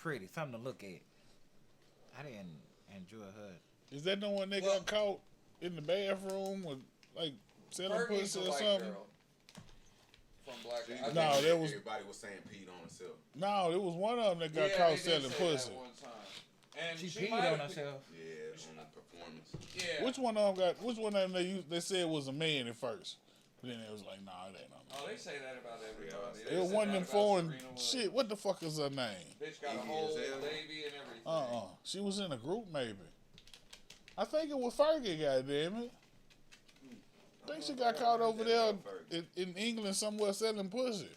pretty, something to look at. I didn't enjoy her. Is that the one that got caught in the bathroom with like selling Fergie's pussy the or white something? girl from Black. No, that was everybody was saying peed on herself. no. It was one of them that got Yeah, caught they did selling say pussy. that one time. And She might peed on have- herself. Yeah, on the performance. Yeah. Which one of them got? Which one of them they said was a man at first, but then it was like, nah, it ain't no man. Oh, they say that about everybody. It They was said one of that them about foreign Serena Williams. shit. What the fuck is her name? Bitch got a Iggy whole Azalea. baby and everything. She was in a group maybe. I think it was Fergie. Goddamn it. I think she got caught over there in England somewhere selling pussy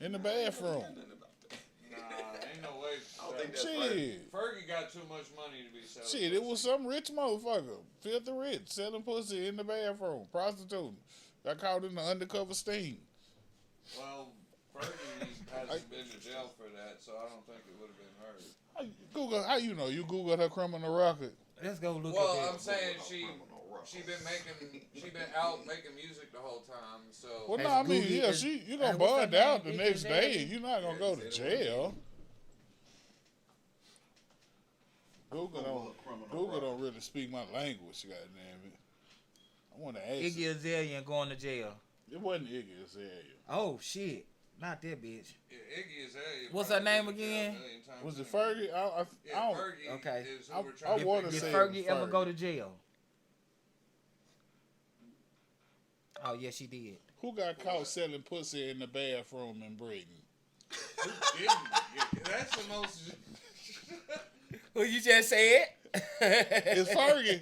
in the bathroom. Nah, ain't no way. I don't think that's Shit. Fergie got too much money to be selling. Shit, it was some rich motherfucker, filthy rich, selling pussy in the bathroom, prostituting. Got caught in the undercover sting. Well, Fergie hasn't been to jail for that, so I don't think it would have been her. Google, how you know? You Googled her criminal record. Let's go look Well, at I'm that. saying she been out making music the whole time. So Well, Has no, I mean, Google- yeah, is- you gonna what's her bond out the name? next Iggy day. Azalea? You're not gonna go to jail. Google don't really speak my language. Goddamn it! I want to ask. Iggy Azalea going to jail. It wasn't Iggy Azalea. Oh shit, not that bitch. yeah, Iggy Azalea. What's her probably name been to jail again? a million times Was it anyway. Fergie? I Yeah, don't. Fergie Okay. is who I- we're I trying to wanna Did say figure out. Fergie ever Fergie. go to jail? Oh yes, she did. Who got caught selling pussy in the bathroom in Britain? Who didn't? Yeah, that's the most. Who you just said? It's Fergie.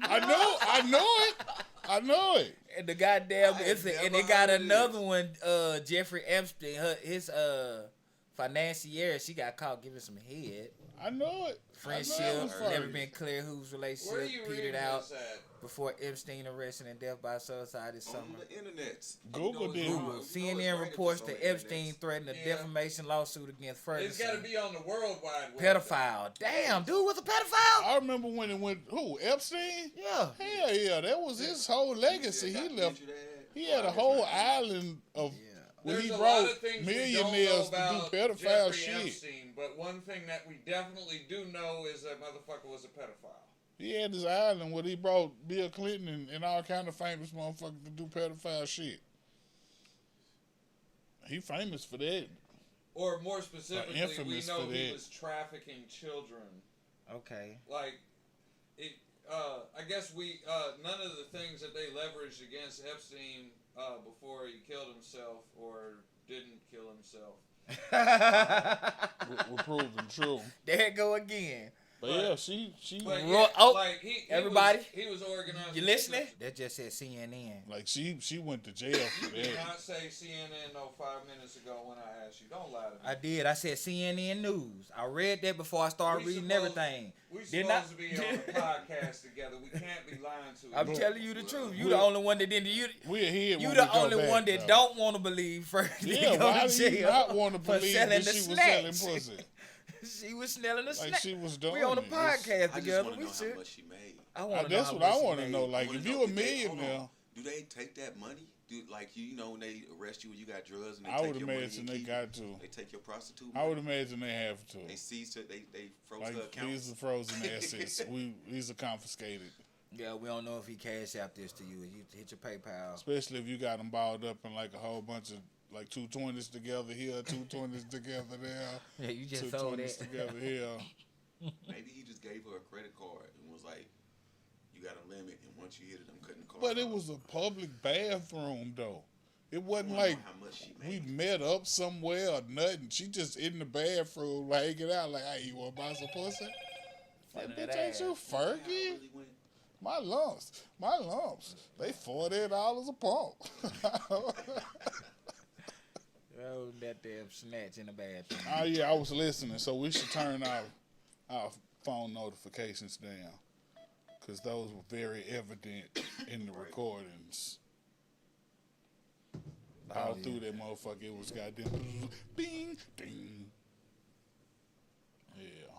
I know it. And the goddamn, I and never they got heard of another one. Jeffrey Epstein, his financier, she got caught giving some head. I know it. Friendship I know it was never Fergie. been clear whose Where are relationship you petered reading out this at? before Epstein arrested and death by suicide this On summer. the internet. Google did. Google. CNN reports that Epstein threatened a defamation lawsuit against It's got to Ferguson. be on the World Wide Web. Pedophile. Damn, dude was a pedophile? I remember when it went. Who? Epstein? Yeah. Hell yeah, that was his whole legacy. He left. He had a whole island of where There's he a brought lot of things we don't know millionaires to about do pedophile Jeffrey shit. Epstein, but one thing that we definitely do know is that motherfucker was a pedophile. He had this island where he brought Bill Clinton and all kind of famous motherfuckers to do pedophile shit. He famous for that. Or more specifically, we infamous know for he that. was trafficking children. Okay. Like, it. I guess we none of the things that they leveraged against Epstein before he killed himself or didn't kill himself. Were proven true. There it go again. But yeah, she But Oh, he everybody, he was organized. You listening? That just said CNN. like she went to jail for You did that. not say CNN no 5 minutes ago when I asked you. Don't lie to me. I did. I said CNN News. I read that before I started We reading supposed- everything. We Didn't supposed I? to be on a podcast together. We can't be lying to I'm each telling you the truth. You we- the only one that didn't. We're here. You when the we go only back, one that though. don't want to believe Fergie Yeah, go why to do you jail not want to for believe selling that the she was selling snacks. pussy? She was selling the Like snacks. she was doing We on a it. podcast I just together. want to We know how should. much she made. I want to know That's how what much I she want to made. know. Like, Wanna if know you a if they- hold millionaire, on. Do they take that money? Do like you know when they arrest you and you got drugs and they I take would your money imagine and they keep got it? to. They take your prostitute I money. would imagine they have to. They seized it. They froze her Like account. these are frozen assets. These are confiscated. Yeah, we don't know if he cash out this to you. You hit your PayPal. Especially if you got them balled up in like a whole bunch of like 220s together here, 220s together there, Yeah, you just 220s sold that. together here. Maybe he just gave her a credit card and was like, "You got a limit, and once you hit it, I'm cutting the card." But it off." was a public bathroom though. It I wasn't wanna know like how much she we made. met up somewhere or nothing. She just in the bathroom hanging out like, hey, you want to buy some pussy? Like, Feeling bitch, that ain't you ass. How it Fergie? really went? My lumps, they $40 a pump. Oh, that damn snatch in the bathroom. Oh yeah, I was listening. So we should turn our phone notifications down because those were very evident in the recordings. All through that motherfucker, it was goddamn bing, ding. Yeah.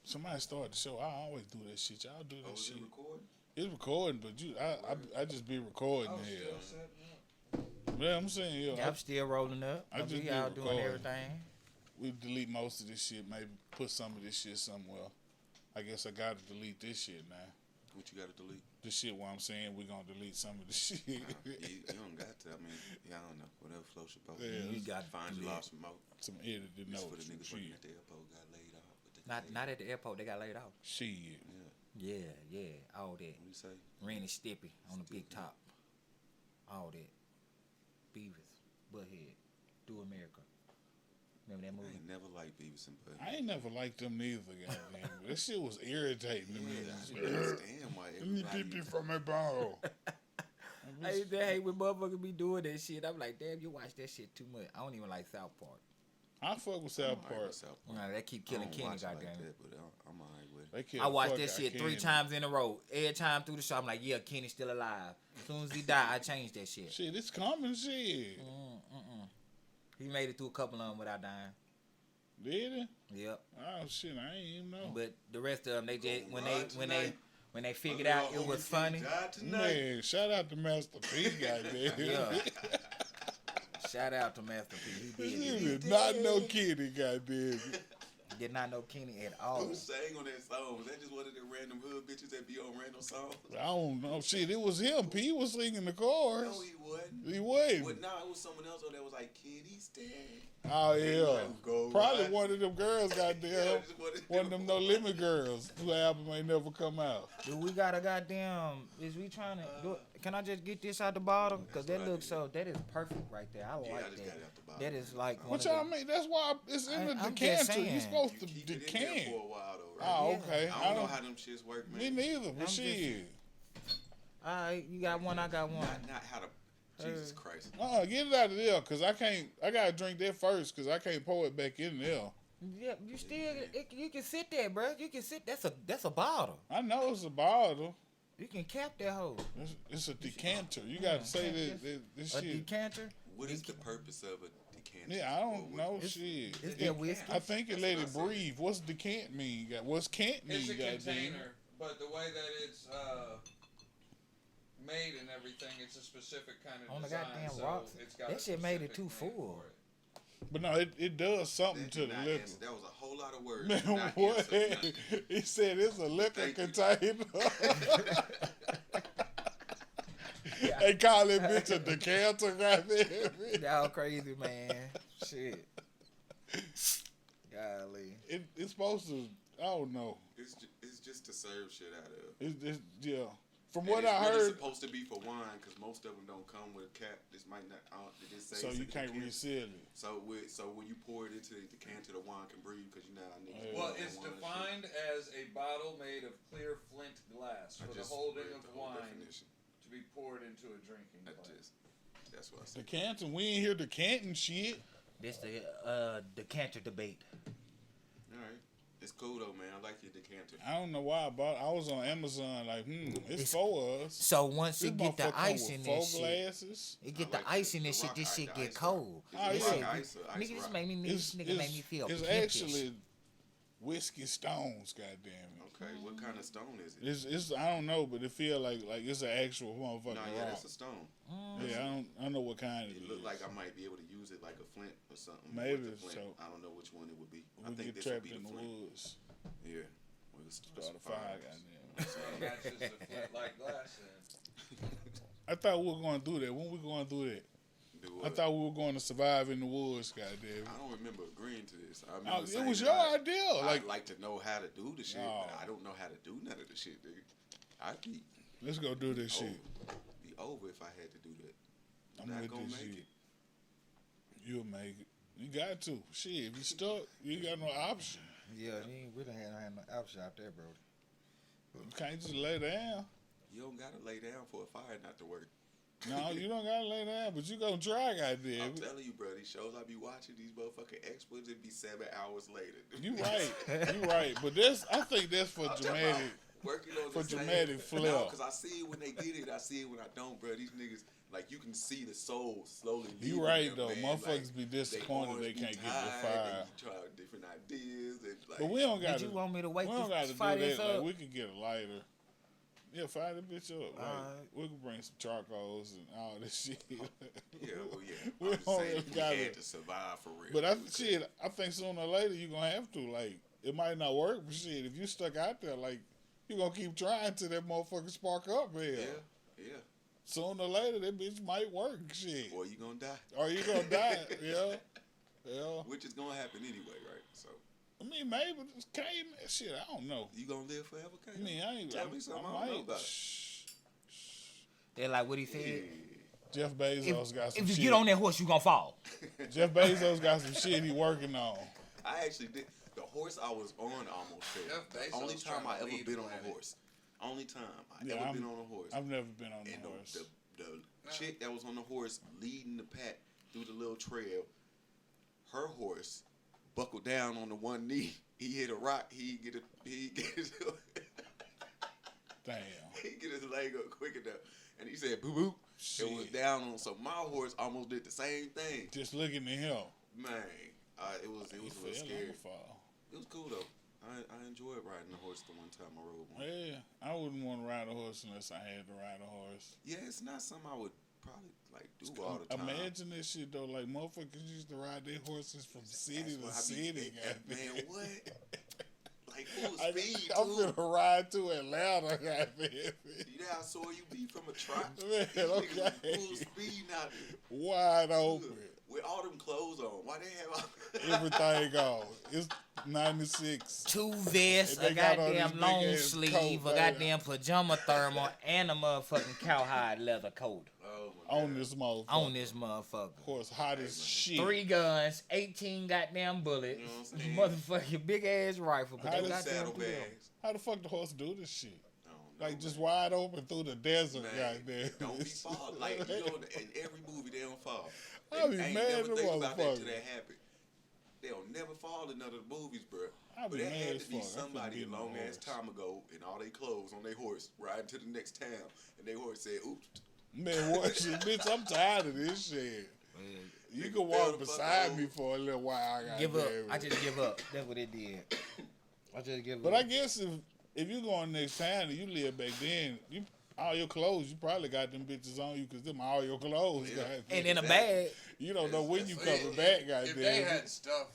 Somebody started the show. I always do that shit. Y'all do Oh, that was shit. it recording? It's recording, but I just be recording I was here. still setting up. Yeah, I'm saying, yo, I'm still rolling up. I just be be out doing recording. everything. we delete most of this shit. Maybe put some of this shit somewhere. I guess I gotta delete this shit now. What you got to delete? The shit where I'm saying we gonna delete some of the shit. You don't got to. I mean, yeah, I don't know. Whatever floats your boat. Yeah, You got Find to your do lost remote. Some edited This notes. for the Some niggas working shit. at the airport got laid off. But Not at the airport. They got laid off. Shit. Yeah. Yeah. All that. What do you say? Rennie Stippy on the big top. All that. Beavis. Butthead. Do America. Remember that I movie? ain't never liked Beavis and Butthead. I ain't never liked them neither, goddamn. That shit was irritating to me. Yeah, I don't understand why Let me everybody. dip it from my ball. I used to hate when motherfuckers be doing that shit. I'm like, damn, you watch that shit too much. I don't even like South Park. I fuck with South Park. They keep I killing don't Kenny, watch it like goddamn. that, but I'm alright with it. They kill I the watched fuck that out shit 3 Kenny. times in a row. Every time through the show, I'm like, yeah, Kenny's still alive. As soon as he died, I changed that shit. Shit, it's coming, shit. He made it through a couple of them without dying. Did it? Yep. Oh shit, I ain't even know. But the rest of them, they just Tonight. when they figured out it was funny. Man, shout out to Master P, goddamn. Yeah. Shout out to Master P. He did You it. did not know Kitty, goddamn. Did not know Kenny at all. Who sang on that song? Was that just one of the random hood bitches that be on random songs? I don't know. Shit, it was him. P was singing the chorus. No, he wasn't. He wasn't. What? Nah, it was someone else that was like, Kitty's dead. Oh, yeah. Go Probably right. one of them girls, goddamn. just One of them No Limit girls whose album ain't never come out. Do we got a goddamn? Is we trying to do it? Can I just get this out the bottom? Because that what I looks did. so. That is perfect right there. I Yeah, I like just that. got it out the bottom. That is like one What of y'all the, mean? That's why it's in the I'm just decanter. saying. You're supposed You to keep it in there decant. for a while, though, right? Oh, Yeah. okay. I don't know how them shits work, man. Me neither, but I'm shit. All right, you got one. I got one. Not how to. Jesus Christ. Get it out of there, cause I can't. I gotta drink that first, cause I can't pour it back in there. Yeah, you still. You can sit there, bro. You can sit. That's a bottle. I know it's a bottle. You can cap that hole. It's a decanter. You gotta say that this A shit. decanter. What is the purpose of a decanter? Yeah, I don't Or know what- shit. Is there whiskey? I think it That's let what it I said. breathe. What's decant mean? What's can't mean? It's a goddamn? container, but the way that it's made and everything, it's a specific kind of On the design. goddamn so rocks. it's got That a shit made it specific too name full. for it. But no, it does something That to did the not liquor. answer. That was a whole lot of words. Man, Did not what? answer nothing. He said it's a liquor Thank you. container. They call that bitch a decanter, goddamn. Y'all crazy, man. Shit. Golly. It's supposed to. I don't know. It's just to serve shit out of. It's yeah. From And what it's I really heard, supposed to be for wine because most of them don't come with a cap. This might not. It just say so it's a you can't decanter. reseal it. So when you pour it into the decanter, the wine can breathe because you know how niggas. Yeah. Well, pour it's wine and shit. defined as a bottle made of clear flint glass I for the just holding read of the whole wine definition. to be poured into a drinking glass. That's what I said. Decanting. We ain't here decanting shit. This the decanter debate. All right, it's cool though, man. I like your decanter. I don't know why I bought. I was on Amazon like, it's for us. So once This it get the motherfucker come ice with in four this shit, glasses. it get I the like ice the in this shit. rock This ice, shit the get ice cold. rock. This Oh, shit, yeah. Ice nigga, this rock. make me nigga make me feel. It's pimpish. actually whiskey stones. Goddamn it. Okay, what kind of stone is it? It's I don't know, but it feel like it's an actual motherfucking No, yeah, rock. that's a stone. Yeah, I don't know what kind it It is. looked like I might be able to use it like a flint or something. Maybe, with the flint. so- I don't know which one it would be. I we think get this would trapped be in the flint. woods. Yeah. We'll Start a fire, goddamn. So it matches the flint like glass then. I thought we were going to do that. When we going to do that? Do I what? thought we were going to survive in the woods, goddamn. I don't remember agreeing to this. I Oh, remember it saying was that your I- idea. I'd like to know how to do the shit, No. but I don't know how to do none of the shit, nigga. I'd be Let's go do this shit. over if I had to do that. I'm Not with gonna this make shit. it. You'll make it. You got to. Shit, if you stuck, you got no option. Yeah, you ain't really had no option out there, bro. You can't just lay down. You don't gotta lay down for a fire not to work. No, you don't got to lay down, but you going to try, goddamn. I'm telling you, bro, these shows I be watching, these motherfucking experts, it be 7 hours later. You right. You right. But I think that's for I'm talking dramatic. about working on For the same- dramatic flair. No, because I see it when they get it. I see it when I don't, bro. These niggas, like, you can see the soul slowly leaving You right, them, though. man. Motherfuckers be disappointed arms they be can't get the tired, fire. and you try different ideas. And, like, But we don't got Did to. you want me to We wake don't got this to do fire that. up? Like, we can get a lighter. Yeah, fire the bitch up. Like, Alright. we can bring some charcoals and all this shit. Yeah, well, yeah. We I'm just don't saying, really you gotta- had to survive for real. But We I think sooner or later you're gonna have to. Like, it might not work, but shit, if you stuck out there, like, you're gonna keep trying till that motherfucker spark up here. Yeah. Sooner or later, that bitch might work. Shit, Or you gonna die. or you gonna die. Yeah. Which is gonna happen anyway, right? So I mean, maybe it's caveman. Shit, I don't know. you gonna live forever, I Kane? mean, I ain't. Tell me something I I don't know might. about. They're like what he said. Jeff Bezos got some If you shit. get on that horse, you gonna fall. Jeff Bezos got some shit he working on. I actually did. The horse I was on almost fell. Jeff Bezos Only time trying I to ever lead been the on a planet. horse. Only time I Yeah, ever been on a horse. I've never been on And a horse. the chick that was on the horse leading the pack through the little trail, her horse buckled down on the one knee. He hit a rock. He get his Damn. he get his leg up quick enough, and he said boo boo. It was Shit. down on. So my horse almost did the same thing. Just looking at him. Man, it was a He little fell scary. on the fall. It was cool though. I enjoyed riding the horse the one time I rode one. Yeah, I wouldn't want to ride a horse unless I had to ride a horse. Yeah, it's not something I would probably like do all the time. Imagine this shit though, like motherfuckers used to ride their horses from city to That's what I be- city. Man, goddamn. what? Like full I'm speed finna too. ride to Atlanta, goddamn. You know how sore you be from a trot? Man, These niggas was okay. full speed now. Wide open. With all them clothes on. Why they have all Everything gone. It's 96. Two vests, And a they got on goddamn this long big-ass sleeve, coat, a man. goddamn pajama thermal, and a motherfucking cowhide leather coat Oh my On God. this motherfucker. on this motherfucker. Horse hot as shit. 3 guns, 18 goddamn bullets, You know what I'm saying? motherfucking big ass rifle. But How they does goddamn put it on. Saddlebags. How the fuck the horse do this shit? I don't know, Like just man. wide open through the desert, Man, goddamn. don't be fall. Like, you know, in every movie, they don't fall. I be ain't mad never at think about that motherfuckers. till that happen. They'll never fall in none of the movies, bro. I be But it mad had as to be fuck. I couldn't somebody be a no long ass horse. time ago in all their clothes on their horse riding to the next town, and their horse said, "Oops." Man, what shit, bitch? I'm tired of this shit. You Nigga can fell walk the fuck beside over. me for a little while. Give up. goddamn I it. just give up. That's what it did. I just give But up. I guess if you going next town and you live back then, you all your clothes, you probably got them bitches on you because them all your clothes. Yeah. goddamn. And in a bag. You don't know when you If- coming back, If goddamn. they had stuff,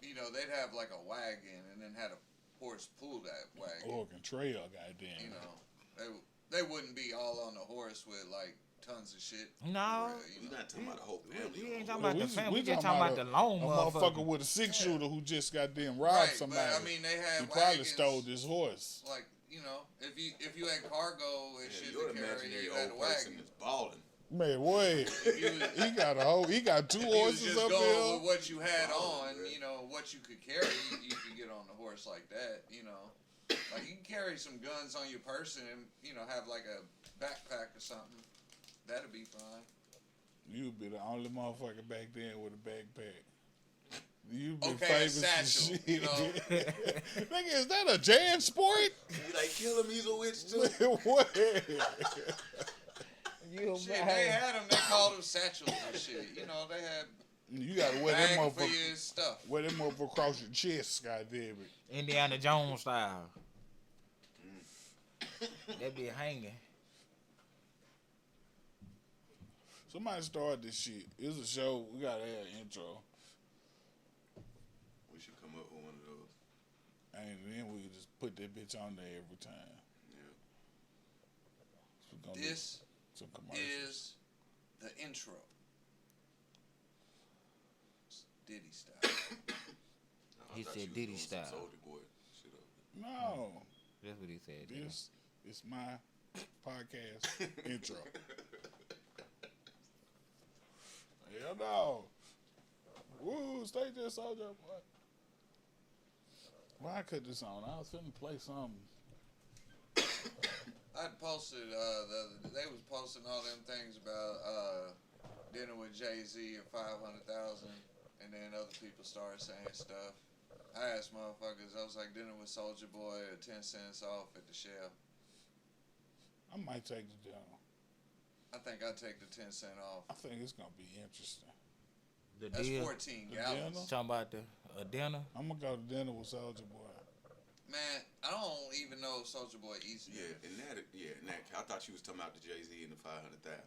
you know, they'd have like a wagon and then had a horse pull that wagon. Oregon Trail, goddamn. You know, they wouldn't be all on the horse with like tons of shit. No. You You're know. not talking about the whole family. We ain't on talking the about the we family. We just talking talking about the lone a motherfucker. motherfucker with a 6-shooter who just goddamn robbed Right, somebody. but I mean, they had he probably wagons, stole this horse. Like, you know, if you had cargo and Yeah, shit your to carry, imaginary you had a old person wagon. is balling. Man, wait. You- He got 2 If you was horses just up going there. with what you had Oh, on, man. you know, what you could carry, you could get on the horse like that, you know. Like, you can carry some guns on your person and, you know, have like a backpack or something. That'd be fine. You'd be the only motherfucker back then with a backpack. You'd be Okay, a famous and satchel, shit. you know. Nigga, is that a Jan sport? You like kill him? He's a witch too. What? You Shit, they had them, they called them satchels and shit. You know, they had You gotta wear that bag for motherfucker. your stuff. Wear that motherfucker across your chest, goddamn it. Indiana Jones style. That be hanging. Somebody started this shit. It's a show. We gotta have an intro. We should come up with one of those. And then we could just put that bitch on there every time. Yeah. So we're gonna do This some commercials. is the intro. It's Diddy style. I He thought said you was Diddy doing some style. Soulja Boy shit up No. That's what he said. This is my podcast intro. Hell no. Woo, stay just soldier boy. Why I cut this on? I was finna play something. I posted the other day. They was posting all them things about dinner with Jay-Z at 500,000, and then other people started saying stuff. I asked motherfuckers. I was like, dinner with Soulja Boy at 10 cents off at the Shell. I might take the dinner. I think I'd take the 10 cent off. I think it's gonna be interesting. The That's deal. 14 The gallons. dinner? Talking about the dinner. I'm gonna go to dinner with Soldier Boy. Man, I don't even know if Soulja Boy eats it. And that. I thought you was talking about the Jay-Z and the 500,000.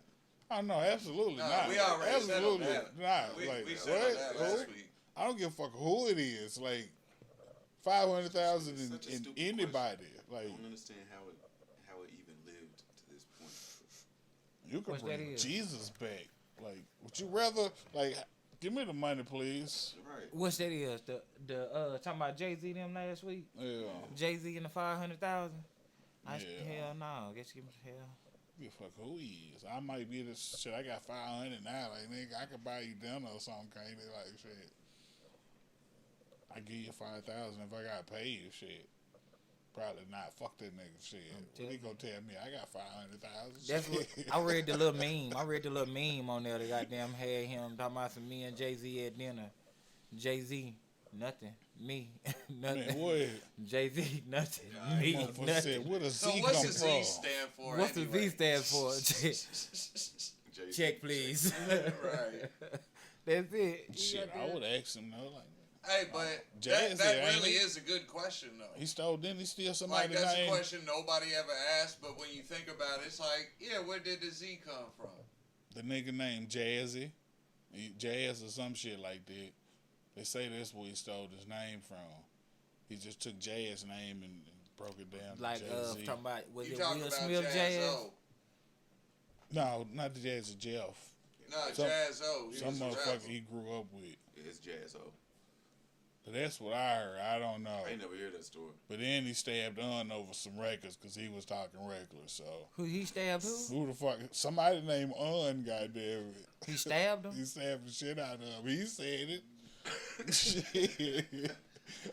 Oh no, absolutely No, not. we already settled absolutely that. not. We Like settled that what? last week. I don't give a fuck who it is. Like 500,000 It's such a in stupid anybody. I Like don't understand how it even lived to this point. you could What's that bring is? Jesus back. Like would you rather like give me the money, please? Right. What's that is? The talking about Jay-Z them last week? Yeah. Jay-Z and the 500,000? Yeah. Hell no. Guess give me hell. Give a fuck who he is. I might be this shit. I got 500 now. Like nigga, I could buy you dinner or something. Can't it? Like shit. I give you 5,000 if I got paid. Shit. Probably not. Fuck that nigga. Shit. What he gonna tell me? I got 500,000. That's what I read the little meme. I read the little meme on there that goddamn had him talking about some me and Jay-Z at dinner. Jay-Z, nothing. Me, nothing. Man, what? Jay-Z, nothing. Me, Motherfucker nothing. said, where the So Z what's come the from? Z stand for? What's the anyway? V stand for? Jay-Z. Check, please. Right. That's it. Shit, I would ask him though. Like, Hey, but Jazz that ain't really he? is a good question, though. he stole. Didn't he steal Like, somebody's that's a name? question nobody ever asked, but when you think about it, it's like, yeah, where did the Z come from? The nigga named Jazzy, Jazz or some shit like that. They say that's where he stole his name from. He just took Jazz's name and broke it down. Like, to Jay-Z. talking about, was You it talking Will about Smith Jazz? Jazz-O. No, not the Jazz, Jeff. No, Some- Jazz-O. He Some was a rapper. motherfucker he grew up with. It's Jazz-O. But that's what I heard. I don't know. I ain't never heard that story. But then he stabbed Un over some records because he was talking reckless. So Who he stabbed who? who the fuck? Somebody named Un, goddamn it. He stabbed him? He stabbed the shit out of him. He said it. Shit.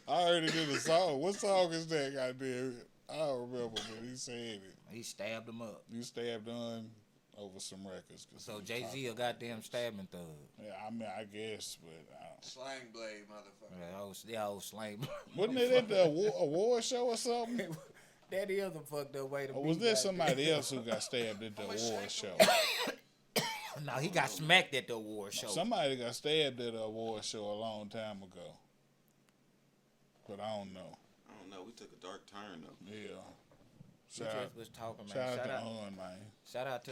I heard it in the song. What song is that, goddamn it? I don't remember, but he said it. He stabbed him up. You stabbed Un over some records. 'cause So he was Jay-Z talking a goddamn stabbing thug. Yeah, I mean, I guess, but I don't. Slang blade, motherfucker. That old slang. Wasn't it at the award show or something? That is a fucked up way to Or was be, there goddamn. somebody else who got stabbed at the award show? No, he got smacked at the award show. Somebody got stabbed at an award show a long time ago. But I don't know. I don't know. We took a dark turn though. Yeah. We Shout out, just was talking, man. shout out to Un, man. Shout out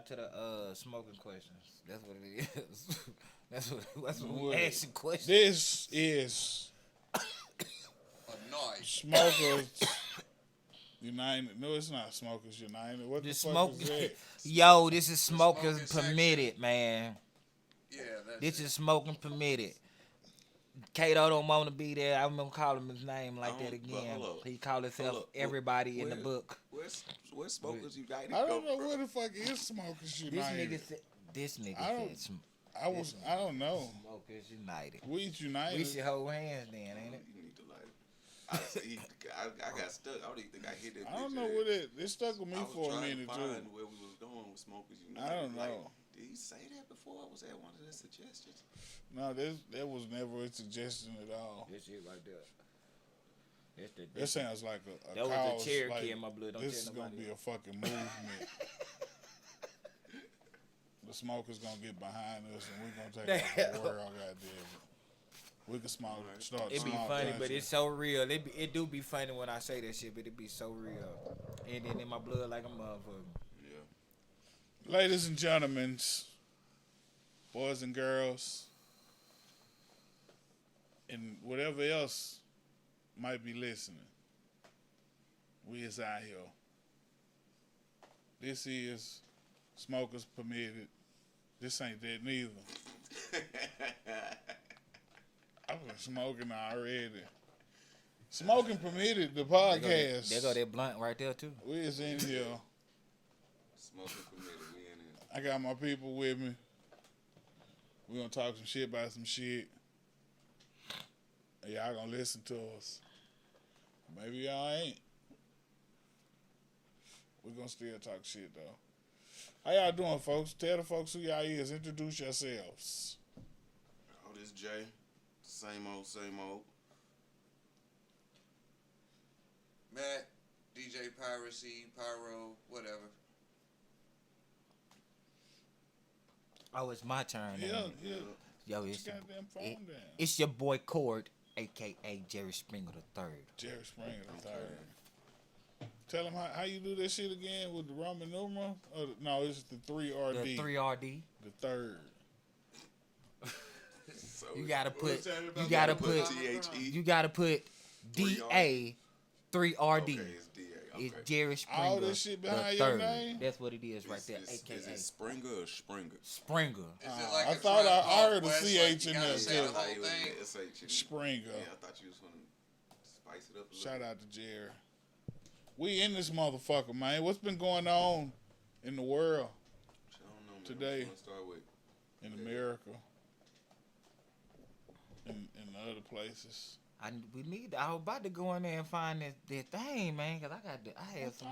to the smoking questions. That's what it is. that's what we Well, asking questions. This is A knife. Smokers United. No, it's not Smokers United. What the This fuck smoke, is that? yo, this is smoking smokers section. permitted, man. Yeah, that's This it. is smoking permitted. Kato don't want to be there. I'm gonna call him his name like I that don't- but again. hold up. He called himself Hold up. everybody in the Where- book. Where's Smokers United? I don't come know from? where the fuck is Smokers This United. nigga said. This nigga I don't- said I don't know. Smokers United. We United. We should hold hands then, ain't it? You need to light it. I got stuck. I don't even think I hit that. I don't bitch know yet. what it stuck with me I was for a trying minute to too. find where we was going with Smokers United. I don't Like, know. did he say that before? Was that one of the suggestions? No, that was never a suggestion at all. This shit right there. That sounds like a That was cause, a Cherokee like, in my blood. Don't this is tell gonna nobody. be a fucking movement. The smokers gonna get behind us, and we're gonna take over the world. Goddamn it. We can smoke. Right. Start. It be small funny, but country. it's so real. It do be funny when I say that shit, but it be so real. And then in my blood like a motherfucker. Yeah. Ladies and gentlemen, boys and girls, and whatever else might be listening, we is out here. This is Smokers Permitted. This ain't that neither. I've been smoking already. Smoking Permitted, the podcast. There go that blunt right there too. We is in here. Smoking permitted. We in here. I got my people with me. We gonna talk some shit about some shit. And y'all gonna listen to us. Maybe y'all ain't. We gonna still talk shit though. How y'all doing, folks? Tell the folks who y'all is. Introduce yourselves. Oh, this Jay. Same old, same old. Matt, DJ Piracy, Pyro, whatever. Oh, it's my turn. Yeah, ain't it? yeah. Yo, Put it's your goddamn phone down. it's your boy Cord, a.k.a. Jerry Springer III. Jerry Springer the third. Tell him how you do that shit again with the Roman numeral. No, it's the 3RD. The 3RD. The third. So You gotta what was put. that about? You gotta Put put. THE. You gotta put DA 3RD. Okay, it's DA. Okay. It's Jerry Springer. All this shit behind the your third. name? That's what it is right there. Is AKA it Springer or Springer? Springer. Is it like I a thought Tribe I Called heard a Quest, CH you in gotta there, say too. the whole thing? SH in Springer. Yeah, I thought you was gonna spice it up a little. Shout out to Jerry. We in this motherfucker, man. What's been going on in the world, I don't know, man. Today. What you wanna start with? in America, in other places? I was about to go in there and find that thing, man, cause I had some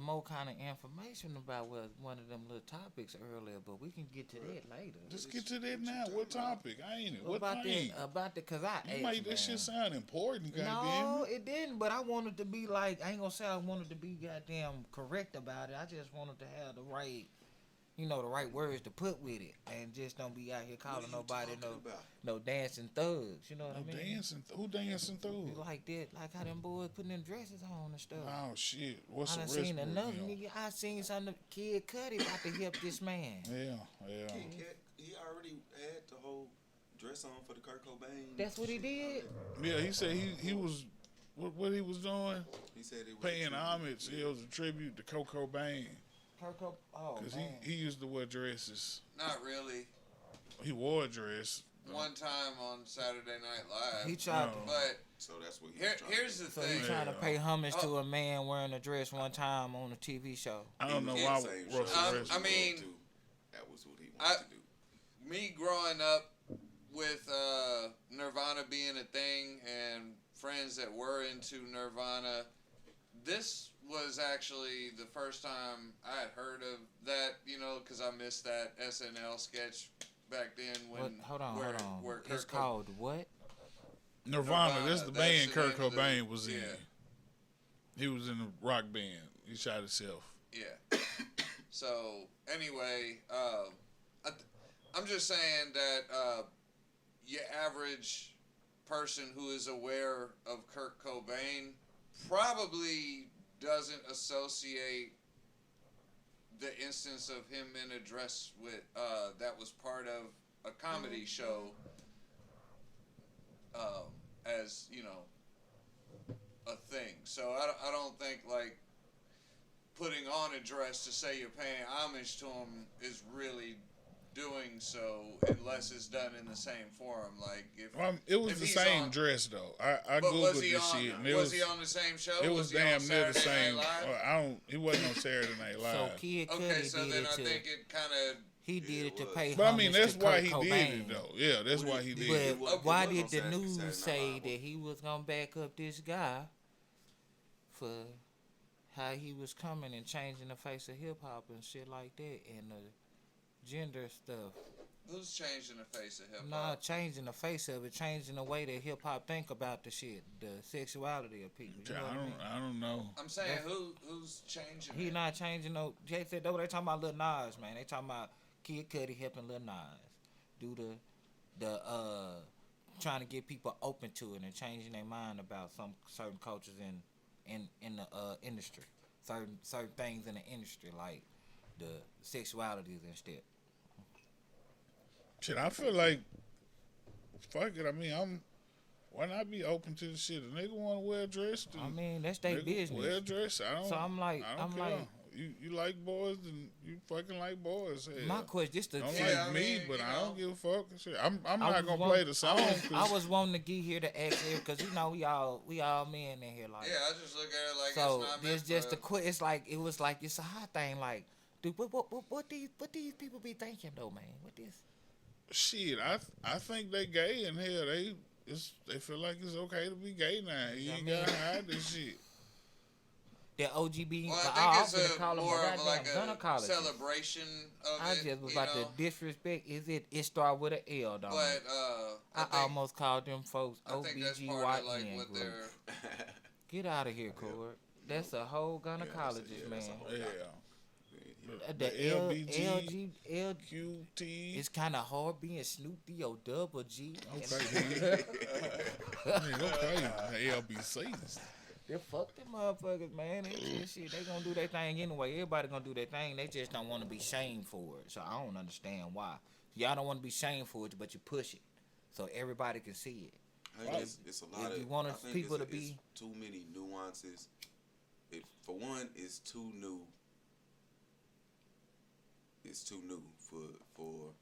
more kind of information about one of them little topics earlier, but we can get to that later. Just get to that now. What topic? I ain't it. What about thing? cause I You asked, made that man. shit sound important, No, goddamn. it didn't. But I wanted to be like, I ain't gonna say I wanted to be goddamn correct about it. I just wanted to have the right, the right words to put with it, and just don't be out here What are calling you nobody talking about? no dancing thugs. You know what I mean? Dancing. Who dancing through? Like that, like how them boys putting them dresses on and stuff. Oh shit! What's I the done rest seen of another it? nigga. I seen some Kid Cudi about to help this man. Yeah. Kid Kat, he already had the whole dress on for the Kurt Cobain. That's what he did. Yeah, he said he was what he was doing, He said it was paying a tribute. homage. It was a tribute to Kurt Cobain Oh because man. he used to wear dresses. Not really. He wore a dress. One time on Saturday Night Live. He tried. No. But So that's what he was trying here's to the So thing. he trying to Yeah. pay homage to a man wearing a dress one time on a TV show. I don't know He why was in the same show Russell I Westbrook. mean, that was what he wanted to do. Me growing up with Nirvana being a thing and friends that were into Nirvana, this was actually the first time I had heard of that, because I missed that SNL sketch back then when What? Hold on. where It's Kurt called what? Nirvana. This is the That's band the Kurt name of Cobain was in. yeah. He was in a rock band. He shot himself. Yeah. So anyway, I'm just saying that your average person who is aware of Kurt Cobain probably doesn't associate the instance of him in a dress with that was part of a comedy show as a thing. So I don't think like putting on a dress to say you're paying homage to him is really doing so unless it's done in the same forum. Like if It was if the he's same on- dress though. I but googled was he this on? shit. And Was he on the same show? It was he on damn near the Saturday same. Night Live? He wasn't on Saturday Night Live. So Kid Cudi Okay, so did then it I to. think it kind of. He did it to it was. pay But I homage mean, that's to why Kurt he Cobain. did it though. Yeah, that's why he did But it. was- why it was did on the Saturday news Night say Live. that he was gonna back up this guy for how he was coming and changing the face of hip hop and shit like that and the gender stuff? Who's changing the face of hip Nah, hop? changing the face of it, changing the way that hip hop think about the shit, the sexuality of people. You know what I mean? I don't know. I'm saying who's changing He it? not changing no. Jay said they talking about Lil Nas, man. They talking about Kid Cudi helping Lil Nas do the trying to get people open to it and changing their mind about some certain cultures in the industry, certain things in the industry like the sexualities and stuff. Shit, I feel like, fuck it. I mean, why not be open to the shit? A nigga want to wear a dress. I mean, that's their Nigga business. wear a dress. I don't. So I'm like, I don't care. You like boys, and you fucking like boys. Hell. my question, just to Don't Yeah, like I me, mean, but you I know. don't give a fuck. Shit, I'm I not was gonna want- play the song. I was wanting to get here to ask here because we all men in here like. Yeah, I just look at it like So it's not there's meant just for, a quick. It's like it's a hot thing. Like, dude, what these people be thinking though, man? What this? Shit, I think they gay in here. They feel like it's okay to be gay now. You ain't gotta hide this shit. The OGB. Well, but I was think it's finna call them more a of like goddamn a gynecologist. celebration of I it. just was you about know? to disrespect. It start with an L, don't But it? I think, almost called them folks I think that's part of like OBGYN what group. they're. Get out of here, Cord. That's a whole gynecologist, yeah, man. that's a whole Yeah. the LBG, L, QT. it's kind of hard being Snoop D O double G. Okay, nigga. Man, okay. The LBCs. They fuck them motherfuckers, man. Shit, they gonna do their thing anyway. Everybody gonna do their thing. They just don't want to be shamed for it. So I don't understand why. Y'all don't want to be shamed for it, but you push it so everybody can see it. I think it's a lot If of you want I think people it's, to be- it's too many nuances. For one, it's too new. It's too new for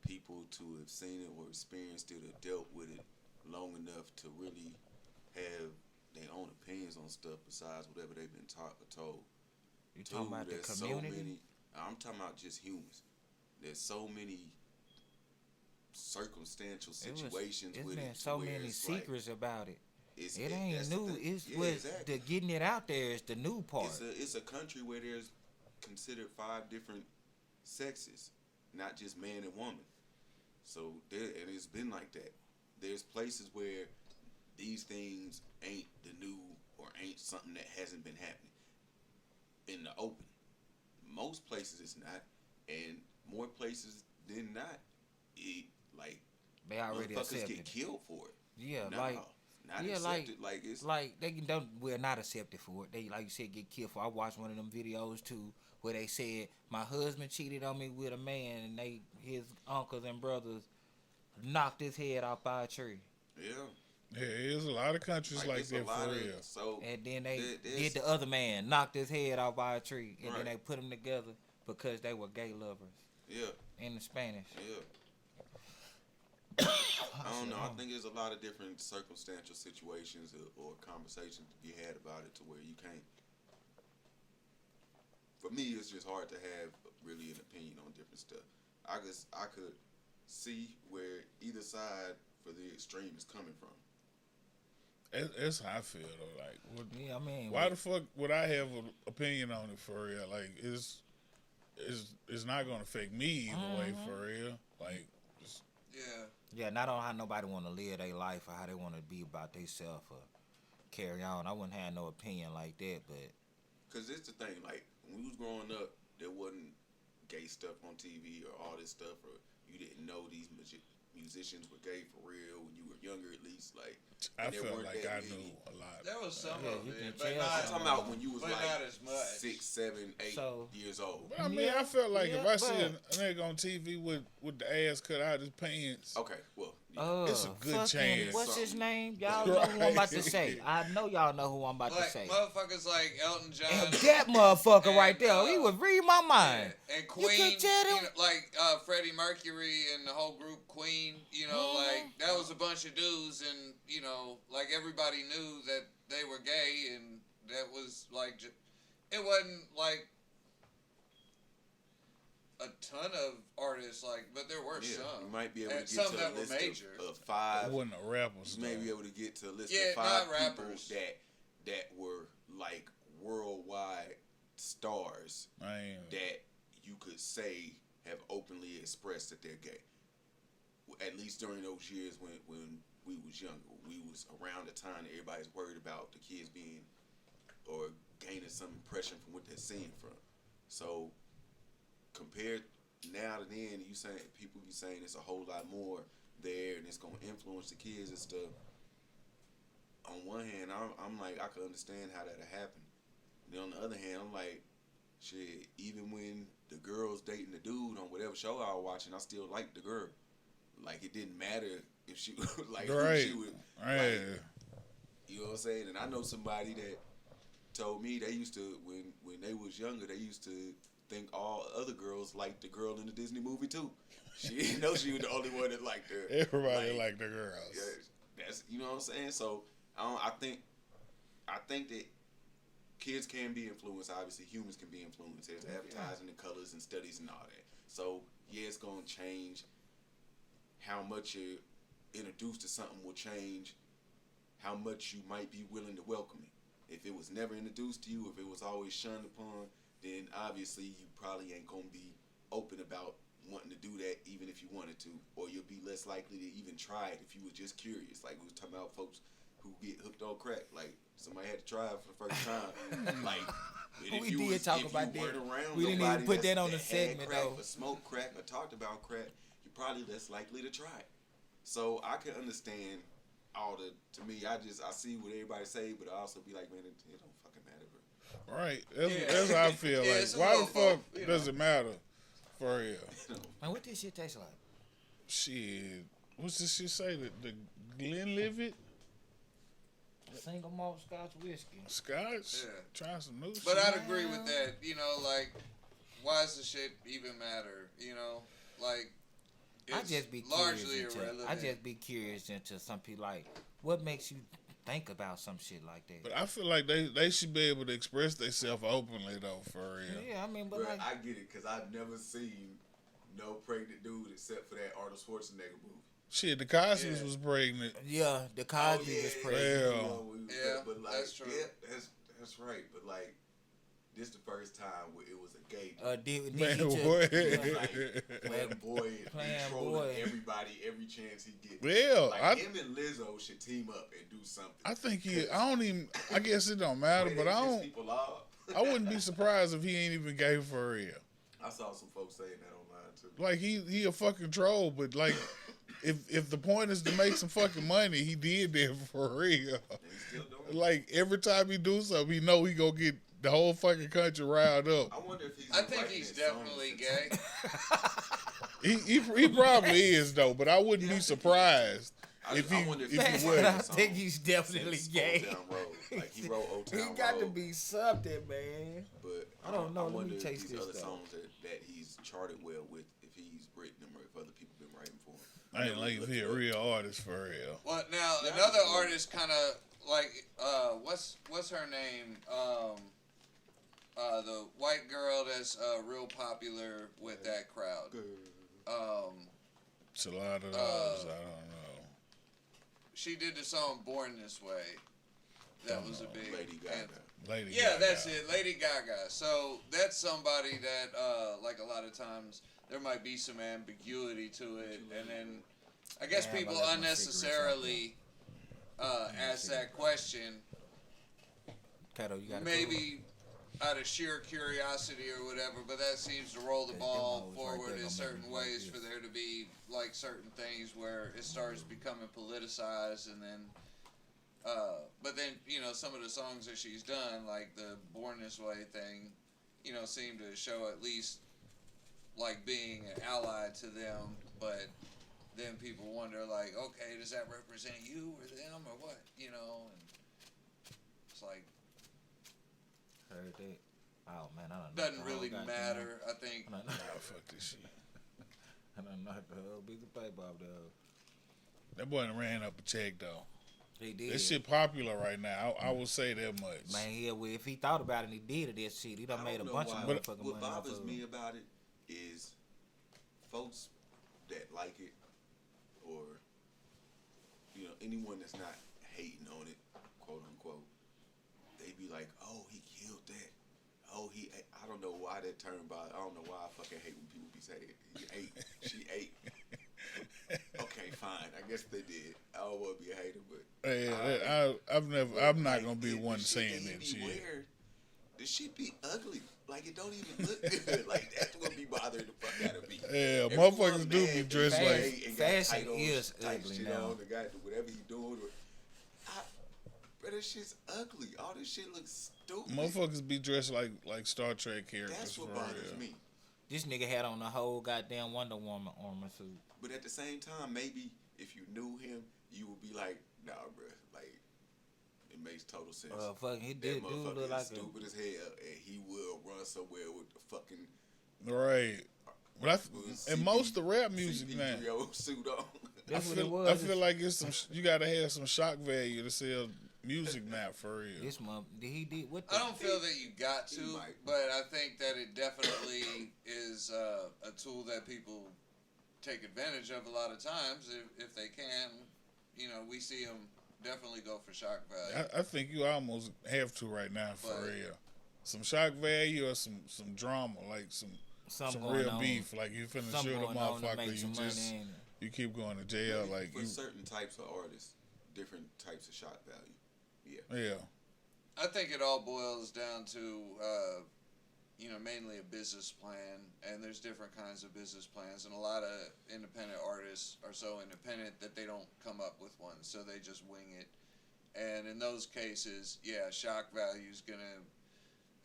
people to have seen it or experienced it or dealt with it long enough to really have their own opinions on stuff besides whatever they've been taught or told. You talking about the there's community? So many, I'm talking about just humans. There's so many circumstantial situations It's with been it. so where many it's like, secrets about it. it's, It ain't that's the new. thing. It's Yeah, what exactly. the getting it out there is the new part. It's a country where there's considered 5 different sexes, not just man and woman. So and it's been like that. There's places where these things ain't the new or ain't something that hasn't been happening in the open. Most places it's not, and more places than not, it like They already motherfuckers accepted get it. killed for it. Yeah, No, like not yeah, accepted. Like it's like they don't we're not accepted for it. They like you said get killed for. I watched one of them videos too where they said my husband cheated on me with a man and his uncles and brothers knocked his head off by a tree. yeah. Yeah, there's a lot of countries like it's a that lot for of- real. So And then they there's- did the other man, knocked his head off by a tree, and then Right. they put them together because they were gay lovers yeah. in the Spanish. Yeah. I don't know. I think there's a lot of different circumstantial situations or conversations to be had about it to where you can't. For me, it's just hard to have really an opinion on different stuff. I could see where either side for the extreme is coming from. That's how I feel though. Like, Yeah, I mean, why the fuck would I have an opinion on it for real? Like, it's not gonna affect me either way for real. Like, Yeah. yeah, not on how nobody want to live their life or how they want to be about themselves or carry on. I wouldn't have no opinion like that, but Cause it's the thing. Like when we was growing up, there wasn't gay stuff on TV or all this stuff, or you didn't know these musicians were gay for real when you were younger, at least. Like I and there felt weren't like that I many. knew a lot. There was some Yeah, of you it, can but tell not. I'm talking about when you was but like not as much. 6, 7, 8 So- years old. But I mean, Yeah, I felt like if yeah, I see a but- nigga on TV with the ass cut out his pants, Okay, well, yeah. It's a good fucking- chance. What's his Something. name? Y'all know who I'm about to say. Right. I know y'all know who I'm about to Like say. motherfuckers like Elton John. And that motherfucker and, right there, he was reading my mind. And You Queen, could tell them- know, like Freddie Mercury and the whole group Queen, like that was a bunch of dudes, and like everybody knew that they were gay, and that was like, it wasn't like a ton of artists, like, but there were Yeah, some. you might be able And to get some to that a were list major. of I 5. wasn't a rapper. You may be able to get to a list Yeah, of 5 not people rappers. that were like worldwide stars Man, that you could say have openly expressed that they're gay. At least during those years when we was younger, we was around the time that everybody's worried about the kids being or gaining some impression from what they're seeing from. So compared now to then, you saying people be saying it's a whole lot more there, and it's gonna influence the kids and stuff. On one hand, I'm like, I can understand how that'll happen. Then on the other hand, I'm like, shit. Even when the girl's dating the dude on whatever show I was watching, I still liked the girl. Like it didn't matter if she like who right, she would. right. Like, you know what I'm saying? And I know somebody that told me they used to when they was younger, they used to think all other girls liked the girl in the Disney movie too. She didn't know she was the only one that liked her. Everybody like the girls. Yeah, that's you know what I'm saying. So I think that kids can be influenced. Obviously, humans can be influenced. There's advertising and colors and studies and all that. So yeah, it's gonna change. How much you're introduced to something will change how much you might be willing to welcome it. If it was never introduced to you, if it was always shunned upon, then obviously you probably ain't gonna be open about wanting to do that even if you wanted to, or you'll be less likely to even try it if you were just curious. Like we was talking about folks who get hooked on crack. Like somebody had to try it for the first time. Like and We did talk about that. Around We didn't nobody even put that's- that on the had segment, crack though. Or smoked crack or talked about crack, you're probably less likely to try it. So I can understand all the. To me, I see what everybody say, but I also be like, man, it don't fucking matter, bro. Right. Yeah. That's how I feel. Yeah, Like, it's a why the little fuck both, you does know. it matter? For real. Man, what this shit taste like? Shit. What's this shit say? The Glenlivet? Single malt Scotch whiskey. Scotch? Yeah. Trying some new But shit. I'd agree with that. You know, like, why does the shit even matter? You know, like, I it's just be largely curious. irrelevant. I just be curious into some people like what makes you think about some shit like that. But I feel like they should be able to express themselves openly, though, for real. Yeah, I mean, but Bro, like, I get it because I've never seen no pregnant dude except for that Arnold Schwarzenegger movie. Shit, the Cosby's Yeah. was pregnant. yeah, the Cosby was Yeah. pregnant. Yeah, but like, that's true. Yeah, that's right. But like, this the first time where it was a gay. Did Man, he just, what? yeah, Like, playing boy, Playing and trolling boy. everybody every chance he gets. Well, Like him and Lizzo should team up and do something. I guess it don't matter, Way but they I piss don't. people off. I wouldn't be surprised if he ain't even gay for real. I saw some folks saying that online too. Like he a fucking troll, but like if the point is to make some fucking money, he did that for real. And he's still doing it. Like every time he do something, he know he gonna get the whole fucking country riled up. I wonder if he's. I think writing he's his songs definitely and- gay. He probably is though, but I wouldn't Yeah, I be think surprised I if he wonder if Man, he I wasn't. think he's definitely Since gay. Old Town Road. Like he wrote Old He Town got to Road, be something, man. but I don't know. Let me wonder if taste these this, other though. songs that he's charted well with, if he's written them or if other people been writing for him. I ain't like if he a real artist for real. Well, now Yeah, I another can see artist kind of like what's her name? The white girl that's real popular with that crowd. It's a lot of those. I don't know. She did the song "Born This Way." That was a big Lady Gaga. anthem. Lady Yeah, Gaga. that's it, Lady Gaga. So that's somebody that, like a lot of times, there might be some ambiguity to it, and then I guess Damn, I people left my unnecessarily ask that question, Kato, you got maybe out of sheer curiosity or whatever. But that seems to roll the Them ball hoes right forward there in gonna certain make me like ways this. for there to be like certain things where it starts becoming politicized, and then. But then, you know, some of the songs that she's done, like the Born This Way thing, you know, seem to show at least, like, being an ally to them, but then people wonder, like, okay, does that represent you or them or what, you know? And it's like, heard that. Oh man, I don't know. doesn't really matter, I think. Nah, fuck this shit. I don't know the whole piece of paper off though. That boy done ran up a check though. He did. This shit popular right now. I will say that much. Man, yeah, well, if he thought about it and he did it, that shit, he done I made a don't know bunch of why. motherfucking What money off bothers of me it. about it is folks that like it, or you know, anyone that's not hating on it, quote unquote, they be like, "Oh, he killed that. Oh, he." I don't know why that term bothers. I don't know why I fucking hate when people be saying he ate, she ate. Okay, fine. I guess they did. I don't want to be a hater, but I'm not gonna be like, one the saying shit that he shit. wear, the shit be ugly. Like it don't even look good. Like that's what be bothering the fuck out of me. Yeah, Everyone motherfuckers do be mad dressed Fashion- like. and got fashion tight on- is tight ugly shit now. on, the guy do whatever he doing. Bro, that shit's ugly. All this shit looks stupid. Motherfuckers be dressed like Star Trek characters That's for what bothers real. me. This nigga had on the whole goddamn Wonder Woman armor suit. But at the same time, maybe if you knew him, you would be like, nah, bro. Like, it makes total sense. Fucking, he that did motherfucker look is like a. stupid as hell, and he will run somewhere with the fucking Right. But and most of the rap music now, CP3 suit on. That's what it was. I feel like it's some. You gotta have some shock value to sell music now for real. This month, he did what? The, I don't feel that you got to, He might. but I think that it definitely is a tool that people take advantage of a lot of times if they can. You know, we see them definitely go for shock value. I think you almost have to right now for But- real. Some shock value or some drama, like some something some going real on. beef. Like you finna Something shoot a going on to motherfucker, make you some just money. you keep going to jail. Like for you, certain types of artists, different types of shock value. Yeah. I think it all boils down to, mainly a business plan, and there's different kinds of business plans, and a lot of independent artists are so independent that they don't come up with one, so they just wing it. And in those cases, shock value is gonna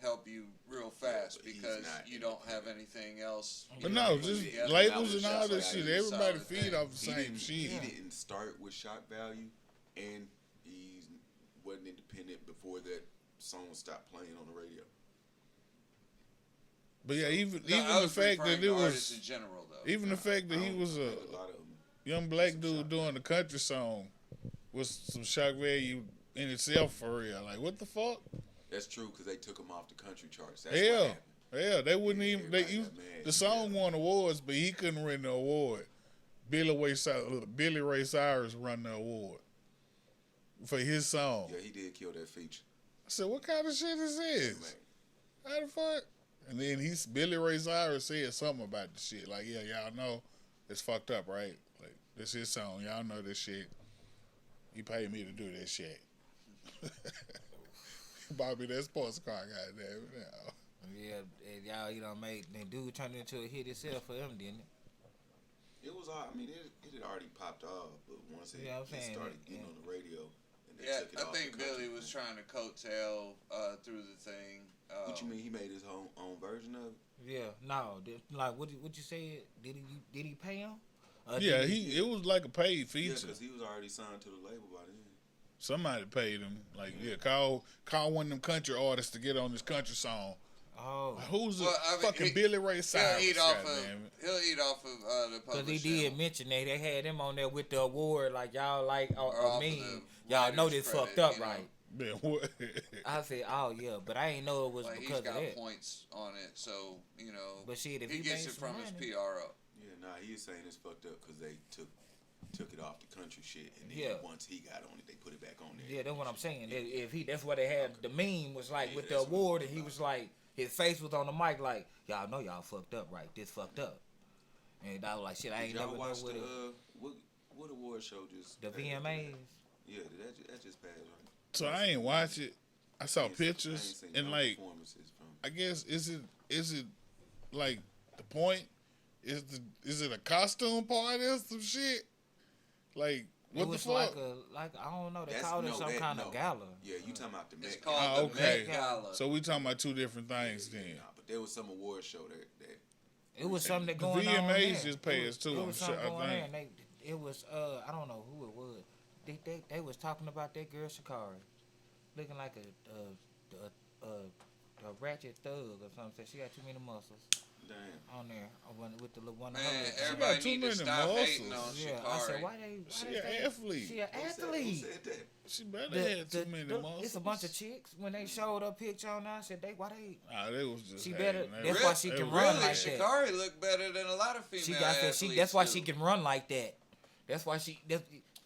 help you real fast but he's because not you don't have anything else. But you no, know, put just together. labels and That's all this like shit. a Everybody solid feed thing. off the same didn't, shit. He didn't start with shock value, and he wasn't independent before that song stopped playing on the radio. But yeah, even No, I the was fact referring that it to artists in was, general, though. even the fact that I he don't- was I a think lot of them. young black some dude shock doing a country song was some shock value in itself for real. Like, what the fuck? That's true because they took him off the country charts. That's what Hell, happened. yeah, they wouldn't Yeah, even. They everybody used got mad. the song Yeah. won awards, but he couldn't win the award. Billy Ray Cyrus won the award for his song. Yeah, he did kill that feature. I said, "What kind of shit is this? Man. How the fuck?" And then Billy Ray Cyrus said something about the shit. Like, yeah, y'all know it's fucked up, right? Like, this his song. Y'all know this shit. He paid me to do this shit. Bobby, that sports car, goddamn it. Now. Yeah, and y'all, made the dude turned into a hit itself for him, didn't it? It was all. I mean, it had already popped off, but once it, Yeah, I'm it saying, started getting yeah. on the radio, and they Yeah, took it I off think the country, Billy was man. trying to coattail through the thing. What you mean? He made his own version of it? Yeah, no, like what you said? Did he pay him? Yeah, did it was like a paid Yeah, feature. because he was already signed to the label by then. Somebody paid him. Like, call one of them country artists to get on this country song. Oh, Who's Well, I mean, fucking Billy Ray Cyrus? He'll eat off goddamn it. the because published he did channel. mention that they had him on there with the award. Like y'all like Or off me. of the Y'all know writer's this credit, fucked up, you know. right? Man, what? I said, oh yeah, but I ain't know it was Like, he's because of got that. points on it, so But shit, if he he gets made it some from his money- PRO. Yeah, nah, he was saying it's fucked up because they took it off the country shit, and then Yeah. once he got on it, they put it back on there. Yeah, that's what I'm saying. That's what they had. The meme was like Yeah, with the that's what award, it's and he about. was like, his face was on the mic, like, y'all know y'all fucked up, right? This fucked up. And I was like, shit, I Did ain't y'all never know watch what the it. what award show just The passed? VMAs. Yeah, that just passed, right? So I ain't watch it. I saw I ain't pictures seen and no like, performances from. I guess is it like the point? Is it a costume party or some shit? Like, what It the was fuck? like I don't know. They That's- called it no, some that- kind no. of gala. Yeah, you talking about the It's Met called Ah, the okay. Met Gala. So we talking about two different things then. Nah, but there was some award show that It was something that The going on. VMAs there. just pay It us too, It I'm was sure, something I going there, think. and it was I don't know who it was. They was talking about that girl Shakari, looking like a ratchet thug or something. She got too many muscles damn. on there with the little one. Man, got everybody too need to many stop hating on muscles. Yeah, I said Shikari. why they? She Why an they athlete. She an Who athlete. said that? She better have too many muscles. It's a bunch of chicks. When they showed a picture on there, I said, why they? Ah, they was just She hating. better- They that's was- why she they can was run Really, like hating. that. Shikari looked better than a lot of female She got that. athletes That's why do. she can run like that. That's why she.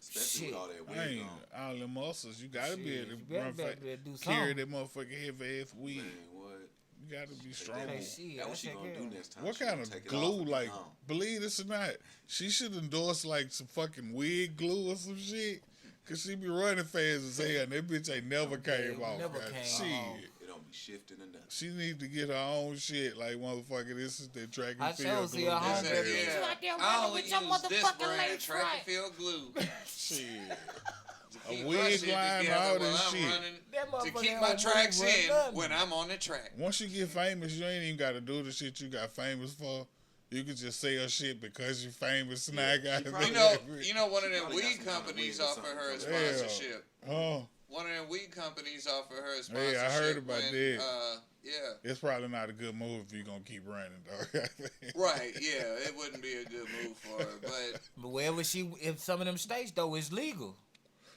Especially Shit. with all that I wig ain't on. all them muscles. You gotta be Shit, able you to better run be able fast. to do Carry something. that motherfucking heavy ass weed. Man, what? You gotta be That strong. Hey, what- shit, that what that's she that gonna do girl. next time? What She kind gonna of take it glue? off and Like, be gone. believe this or not, she should endorse like some fucking wig glue or some shit. Cause she be running fast as hell, and that bitch ain't never came it off. never God. came Shit. off. It don't be shifting or nothing. She need to get her own shit. Like, motherfucker, this is the track and I field sure see glue. her They home goddamn. said, baby. yeah, She's out there I running only with your use this motherfucking brand legs track right. and field glue. Shit. To A keep wig my shit line, together all while this I'm shit. running, That to motherfucker keep ain't my gonna tracks run in nothing. when I'm on the track. Once you get famous, you ain't even got to do the shit you got famous for. You can just sell shit because you famous now. Yeah, Got she probably- You know, one of them probably got weed some kind of companies wig or offer her a something. Yeah. sponsorship. Oh, One of them weed companies offer her a Yeah, sponsorship. I heard about when, that. Yeah. it's probably not a good move if you're gonna keep running, though. Right, yeah, it wouldn't be a good move for her, but But wherever in some of them states though, it's legal.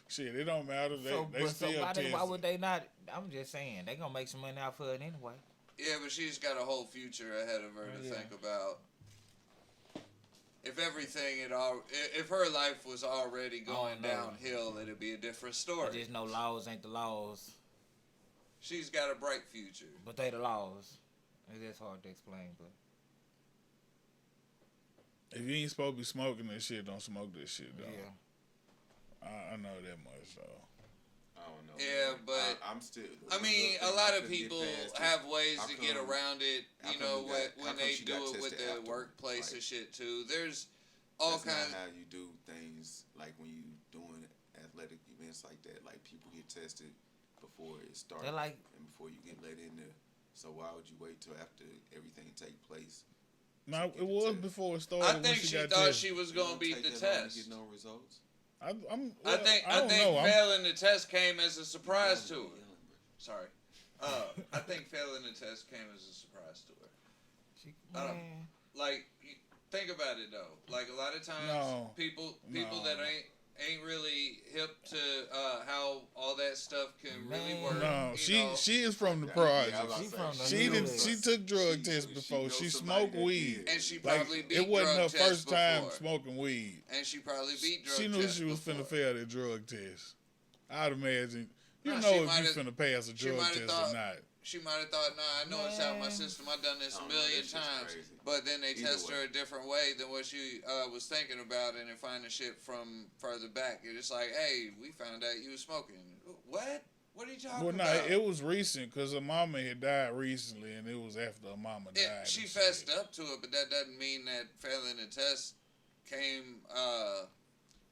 Shit, it don't matter. They So still why test would it. they not? I'm just saying they gonna make some money out for it anyway. yeah, but she's got a whole future ahead of her to Yeah. think about. If everything if her life was already going know. downhill, it'd be a different I story. just know laws ain't the laws, She's got a bright future. but they the laws. It's just hard to explain, but If you ain't supposed to be smoking this shit, don't smoke this shit, though. yeah. I I know that much though. I don't know. Yeah, man. but I'm still. I mean, a lot of people have ways to get around it. how You come know, you got- how when come they she do got it with tested the after? workplace Like, and shit too. There's all That's kinds. not how you do things. Like when you doing athletic events like that. Like people get tested before it starts They're like, and before you get let in there. So why would you wait till after everything take place? No, to it get the was test? before it started. I when think she got thought tested. she was You gonna don't beat take the that long to test. get no results. I don't I think know. failing the test came as a surprise to her. Sorry. I think failing the test came as a surprise to her. man. Like, think about it though. Like a lot of times, No. people No. that ain't really hip to how all that stuff can really Man. work. No, you she know. she is from the Yeah, project. I was She about from to the say, She hood. did. She took drug tests before. knows She somebody smoked that weed. did. And she Like probably beat it wasn't drug her tests first time before. smoking weed. And she probably beat drug She knew tests she was before. finna fail that drug test. I'd imagine. You Nah, know she if might've- you finna pass a she drug might've test thought- or not. She might have thought, nah, I know it's out of my Man. system. I've done this a Oh, no, million that shit's times. crazy. But then they Either test way. her a different way than what she was thinking about, and they find the shit from further back. And it's like, hey, we found out you was smoking. What? What are you talking Well, no, about? it was recent because her mama had died recently, and it was after her mama died. She and fessed shit. up to it, but that doesn't mean that failing the test came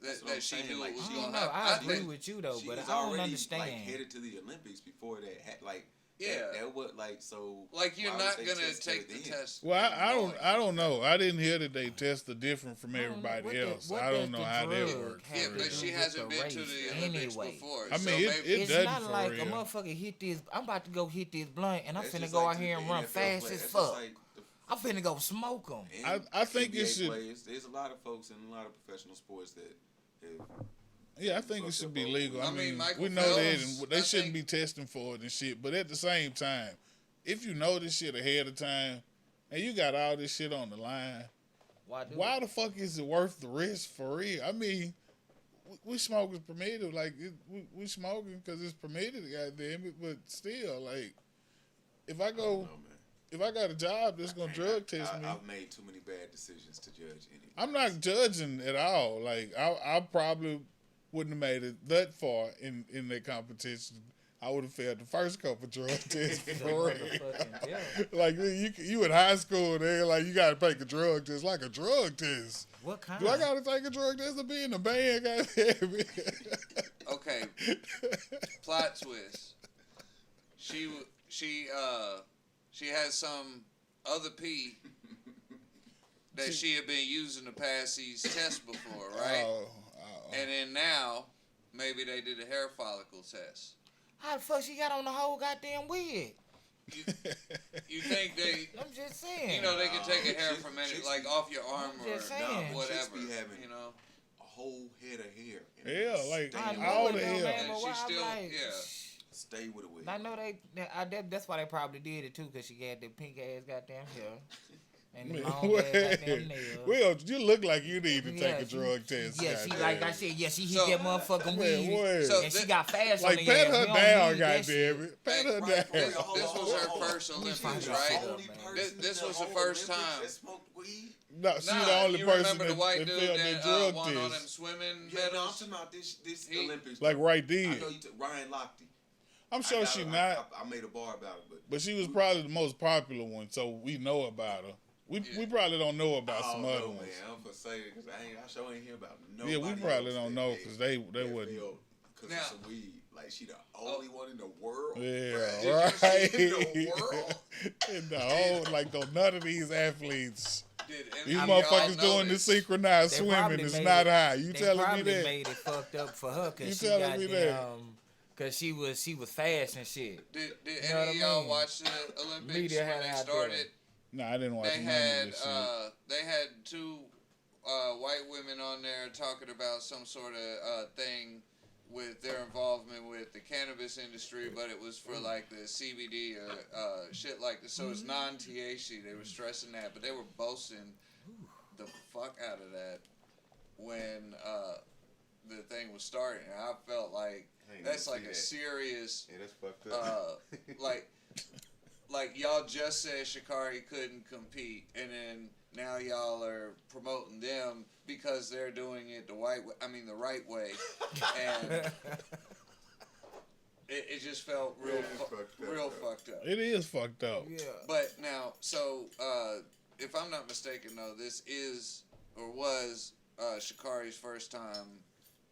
That's what that I'm she saying, knew like, it was I going don't to know. happen. I agree think, with you though, She but was I don't already, understand. Like, headed to the Olympics before that. Like Yeah. that was like so. like you're why not would they gonna test her take the then? test. Well, knowing I don't know. I didn't hear that they tested different from I don't know. everybody What else. what I does don't know the how that drug works. have Yeah, to but do she with hasn't the been to race the Olympics anyway? before. I so mean, maybe it It's doesn't not for like real. a motherfucker hit this. I'm about to go hit this blunt, and I'm That's finna just go like out here the and run NFL fast players. as That's just fuck. like the I'm finna go smoke them. I think it NBA should- Players, there's a lot of folks in a lot of professional sports that have. Yeah, I think it Fucked should up be over legal. weed. I I mean, mean, Michael we know Phelps, that, and they I shouldn't think- be testing for it and shit. But at the same time, if you know this shit ahead of time, and you got all this shit on the line, why the fuck is it worth the risk for real? I mean, we smoke is permitted. Like we smoking because it's permitted. Goddamn it! But still, like, if I I don't go, know, man. if I got a job that's gonna drug test me, I've made too many bad decisions to judge any. I'm not judging at all. Like I probably wouldn't have made it that far in that competition. I would have failed the first couple drug tests for real. Yeah. Like you in high school, there, like you gotta take a drug test, like a drug test. What kind? Do I gotta take a drug test to be in the band? Goddamn it. Okay, plot twist. She has some other pee that she had been using to pass these tests before, right? Oh. And then now, maybe they did a hair follicle test. How the fuck she got on the whole goddamn wig? You think they, I'm just saying. you know, they can take a hair Chicks- from any, chicks like be- off your arm I'm or just saying. Chicks whatever, be having you know? a whole head of hair. and Yeah, like, stay I with know all it the though, hell. man, And but she why I'm still- like, yeah. Stay with it. With I know that's why they probably did it too, cause she got the pink ass goddamn hair and the Man, long ass goddamn nails. Well, you look like you need to Yeah, take a she- drug test. Yeah, she goddamn. like I said. Yeah, she hit So- that motherfucking Man, weed, what? So and she thi- got fast Like on the pat ass. her We don't down, need that goddamn shit. it. Pat Hey, her Right, down. This hold was on, her hold on. first Let me Olympics, find The out. right? only man. person This in was the whole first Olympics time. that smoked weed. No, she's Nah, the only you person remember the white that dude failed that that drug won all them test. swimming Yeah, no, I'm medals? talking about this He- Olympics. Like right I then. know you took Ryan Lochte. I'm sure she not, I made a bar about it, but she was probably the most popular one, so we know about her. We probably don't know about I some don't other know, ones. man. I'm gonna say it because I sure ain't hear about Yeah, nobody. we probably else don't that know they- because they that wouldn't. failed 'cause Now- of some weed. Like she the only one in the world. Yeah, you right. see in the world? In the whole, like, none of these athletes, Did any these of y'all motherfuckers doing the notice? synchronized They swimming probably is made not it- high. You They telling me probably that? made it fucked up for her You because she telling got me that? because she was fast and shit. Did You know any what of I y'all mean? watch the Olympics Media when had they it out started? Nah, I didn't watch They none of had this shit. they had two white women on there talking about some sort of thing with their involvement with the cannabis industry, but it was for like the CBD or shit like this. So it's non-THC. They were stressing that, but they were boasting the fuck out of that when the thing was starting. And I felt like I ain't that's gonna like see a that. serious Yeah, that's fucked up. like like y'all just said Shikari couldn't compete, and then now y'all are promoting them because they're doing it the right way, and it just felt real fucked up. It is fucked up. Yeah. But now, so if I'm not mistaken, though, this is or was Shikari's first time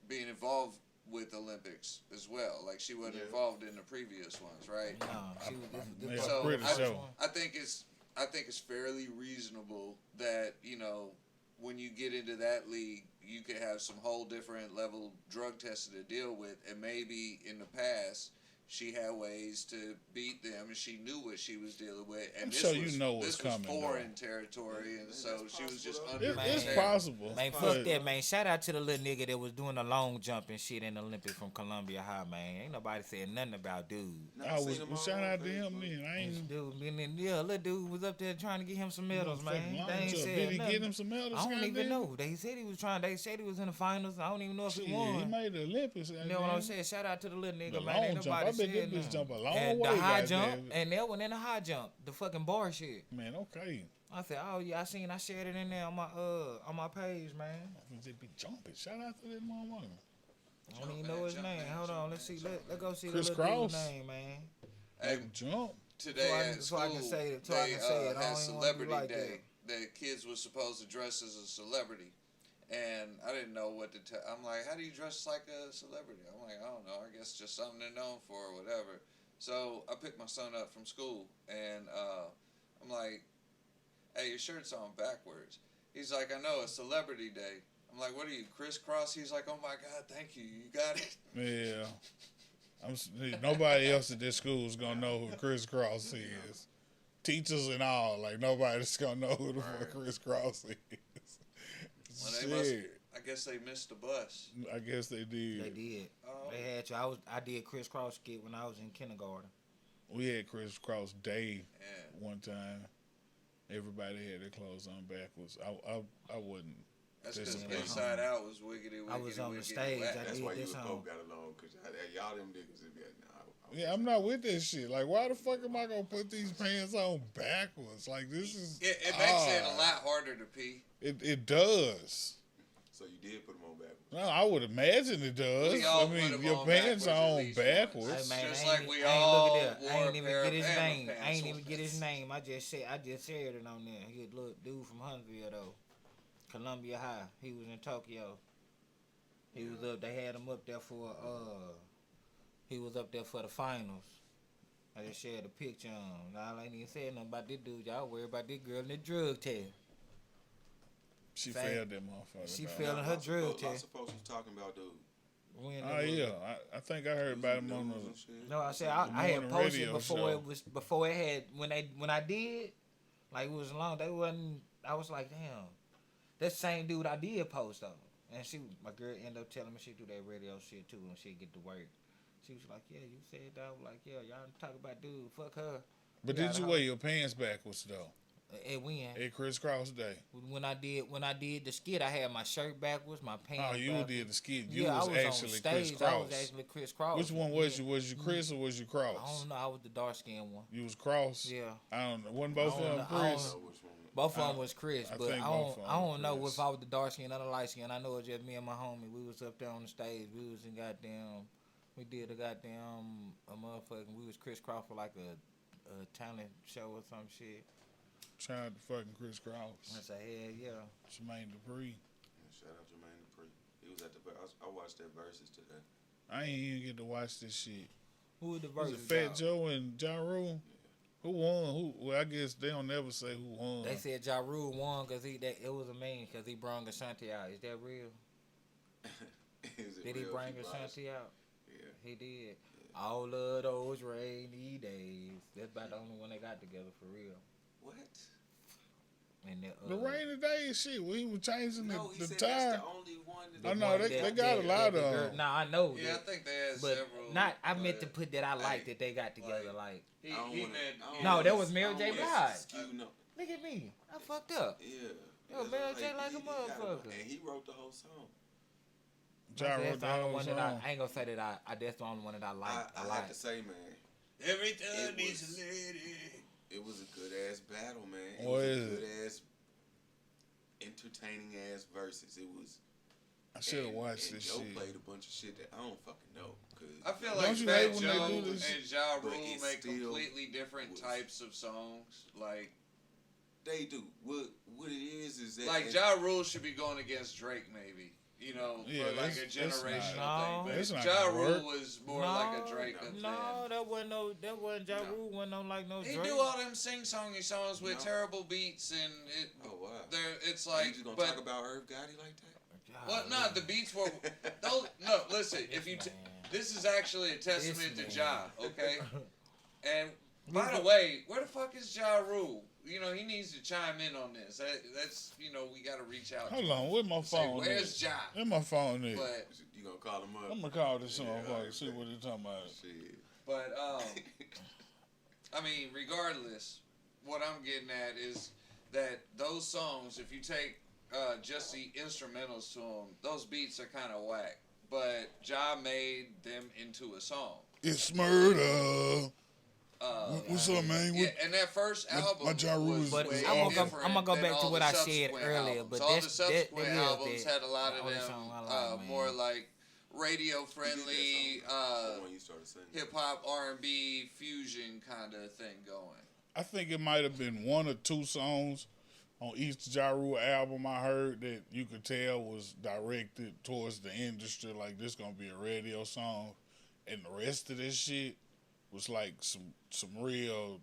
being involved with Olympics as well. Like she wasn't involved in the previous ones, right? No, she was. Yeah, This So pretty sure. I think it's fairly reasonable that when you get into that league, you could have some whole different level drug testing to deal with, and maybe in the past she had ways to beat them, and she knew what she was dealing with. And I'm this sure was, you know what's this coming, was foreign territory, and so she was just under. It's possible. Man, fuck that, man. Shout out to the little nigga that was doing the long jump and shit in the Olympics from Columbia High, man. Ain't nobody saying nothing about dude. I was shout out to him then. I ain't. Dude, little dude was up there trying to get him some medals, man. Fucking long They ain't jump. said Did he nothing. get him some medals? I don't even goddamn? know. They said he was trying. They said he was in the finals. I don't even know if he Shit, won. he made the Olympics. You know what I'm saying? Shout out to the little nigga, The man. Ain't long jump. nobody I bet said that bitch nothing. jump a long And way, the high goddamn. jump, and that one in the high jump, the fucking bar shit. Man, okay. I said, oh yeah, I shared it in there on my page, man. They be jumping. Shout out to that motherfucker. I don't even know his name. Hold on, let's see. Let's go see Chris the little dude's Cross. name, man. Hey, Jump. today at So I school, can say it. So I they can say it. I had don't even wanna be Celebrity like Day. The kids were supposed to dress as a celebrity, and I didn't know what to tell. I'm like, how do you dress like a celebrity? I'm like, I don't know. I guess just something they're known for or whatever. So I picked my son up from school, and I'm like, hey, your shirt's on backwards. He's like, I know, it's Celebrity Day. I'm like, what are you, crisscross? He's like, oh my God, thank you. You got it. Yeah. Nobody else at this school is gonna know who Chris Cross is. Teachers and all, like nobody's gonna know who the fuck Chris Cross is. Well, Shit. I guess they missed the bus. I guess they did. They did. Oh. They had you. I did Chris Cross skit when I was in kindergarten. We had Chris Cross Day Yeah. one time. Everybody had their clothes on backwards. I wouldn't. That's This because is Inside Out was wiggity wiggity. I was on the wiggity stage. whack. I That's did why you this and song. Pope got along, because y'all them niggas would be like, nah. Yeah, I'm not with this shit. Like, why the fuck am I gonna put these pants on backwards? Like, this is. It makes it a lot harder to pee. It does. So you did put them on backwards. No, I would imagine it does. We all I put mean, 'em your on pants backwards at are on least backwards. once. Hey, man, Just I like ain't- we I ain't all look at that. I wore ain't a even pair get of his Pamela name. I pants ain't even get his once. name. I just shared it on there. He a little dude from Huntsville though, Columbia High. He was in Tokyo. He was up. They had him up there for He was up there for the finals. I just shared a picture on. I ain't even said nothing about this dude. Y'all worry about this girl in the drug test. She Fact. failed that motherfucker. She dog. failed her drug I test. suppose was talking about dude. When Oh it was- yeah, I think I heard about him on News and the. shit. No, I said I had morning posted radio before show. before it had when I did, like it was long. They wasn't. I was like, damn, that same dude I did post on, and my girl ended up telling me she do that radio shit too, and she get to work. She was like, yeah, you said that. I was like, yeah, y'all talk about dude, fuck her. But Yeah, did you the wear your pants backwards though? And when At Chris Cross Day. when I did the skit, I had my shirt backwards, my pants. Oh, you backwards. did the skit. You Yeah, was I was actually on Chris stage. Cross. I was actually Chris Cross. Which one was Yeah. you? Was you Chris or was you I Cross? don't know. I was the dark skinned one. You was Cross. Yeah. I don't know. Wasn't both I of don't them know. I don't Chris? know which one. Both of them was Chris, I but think I both don't, of I 'em don't know Chris. if I was the dark skin or the light skin. I know it was just me and my homie. We was up there on the stage. We was in goddamn, we did a goddamn, a motherfucking, we was crisscross for like a talent show or some shit. Tried to fucking Chris I Cross. said, hell yeah. Jermaine Dupri. Shout out Jermaine Dupri. He was at the. I watched that verses today. I ain't even get to watch this shit. Who was the Was versus? it Fat dog? Joe and Ja Rule? Who won? Well, I guess they don't never say who won. They said Ja Rule won because it was a meme because he brought Ashanti out. Is that real? Is it Did he real? bring People Ashanti out? Yeah. He did. All of those rainy days. That's about the only one they got together for real. What? And that, The rainy day shit. When he was changing No, he the said tire. that's the only one. Oh, That no, they got a lot of them. Nah, I know. Yeah, I that, think they had but several. not. I meant to but put that. I like hey, that they got together. Like, He, I don't he wanna- meant, I don't No, wanna- that was Mary I J. don't wanna Blige. skew no- look at me. I fucked up. Yeah. Yo, That's Mary what J. like a he got motherfucker. And he wrote the whole song. Ja That's wrote the the only whole one that song. I ain't gonna say that I that's the only one that I like. I like. have to say, man. every It time needs was- a lady. It was a good ass battle, man. It What was is a it? good ass, entertaining ass verses. It was. I should have and- watched and this Joe shit. played a bunch of shit that I don't fucking know. I feel Don't like you Fat hate when they Joe do and this? Ja But Rule it make still completely different was- types of songs. Like they do. What it is that like Ja Rule should be going against Drake, maybe. You know, Yeah, for like a that's not- generational No. thing. That's But not Ja gonna Rule work. was more like a Drake No. than No, that wasn't Ja No. Rule. Wasn't no like no He Drake. do all them sing-songy songs with No. terrible beats, and Oh wow. it's Are you like, just gonna but talk about Irv Gotti like that? well, no, the beats were those. No, listen, if you this is actually a testament to This Ja, okay? And We by the go- way, where the fuck is Ja Rule? You know, he needs to chime in on this. That's we got to reach out. Hold to on, where my him. Say, phone where's is? Ja? Where my phone is? But You gonna call him up? I'm gonna call this Yeah, motherfucker, alright, see what he talking about. Shit. But I mean, regardless, what I'm getting at is that those songs, if you take just the instrumentals to them, those beats are kind of whack. But Ja made them into a song. It's murder. What's up, man? Yeah, and that first My- album my Ja Rule was is- But way I'm I'm different gonna go than back to all what the I said subsequent earlier. albums. But all the that subsequent is albums that- had a lot of the only them song I like, man. more like radio friendly, He did that song. The one you started singing. hip hop R&B fusion kind of thing going. I think it might have been one or two songs on each Ja Rule album I heard that you could tell was directed towards the industry, like this gonna be a radio song, and the rest of this shit was like some real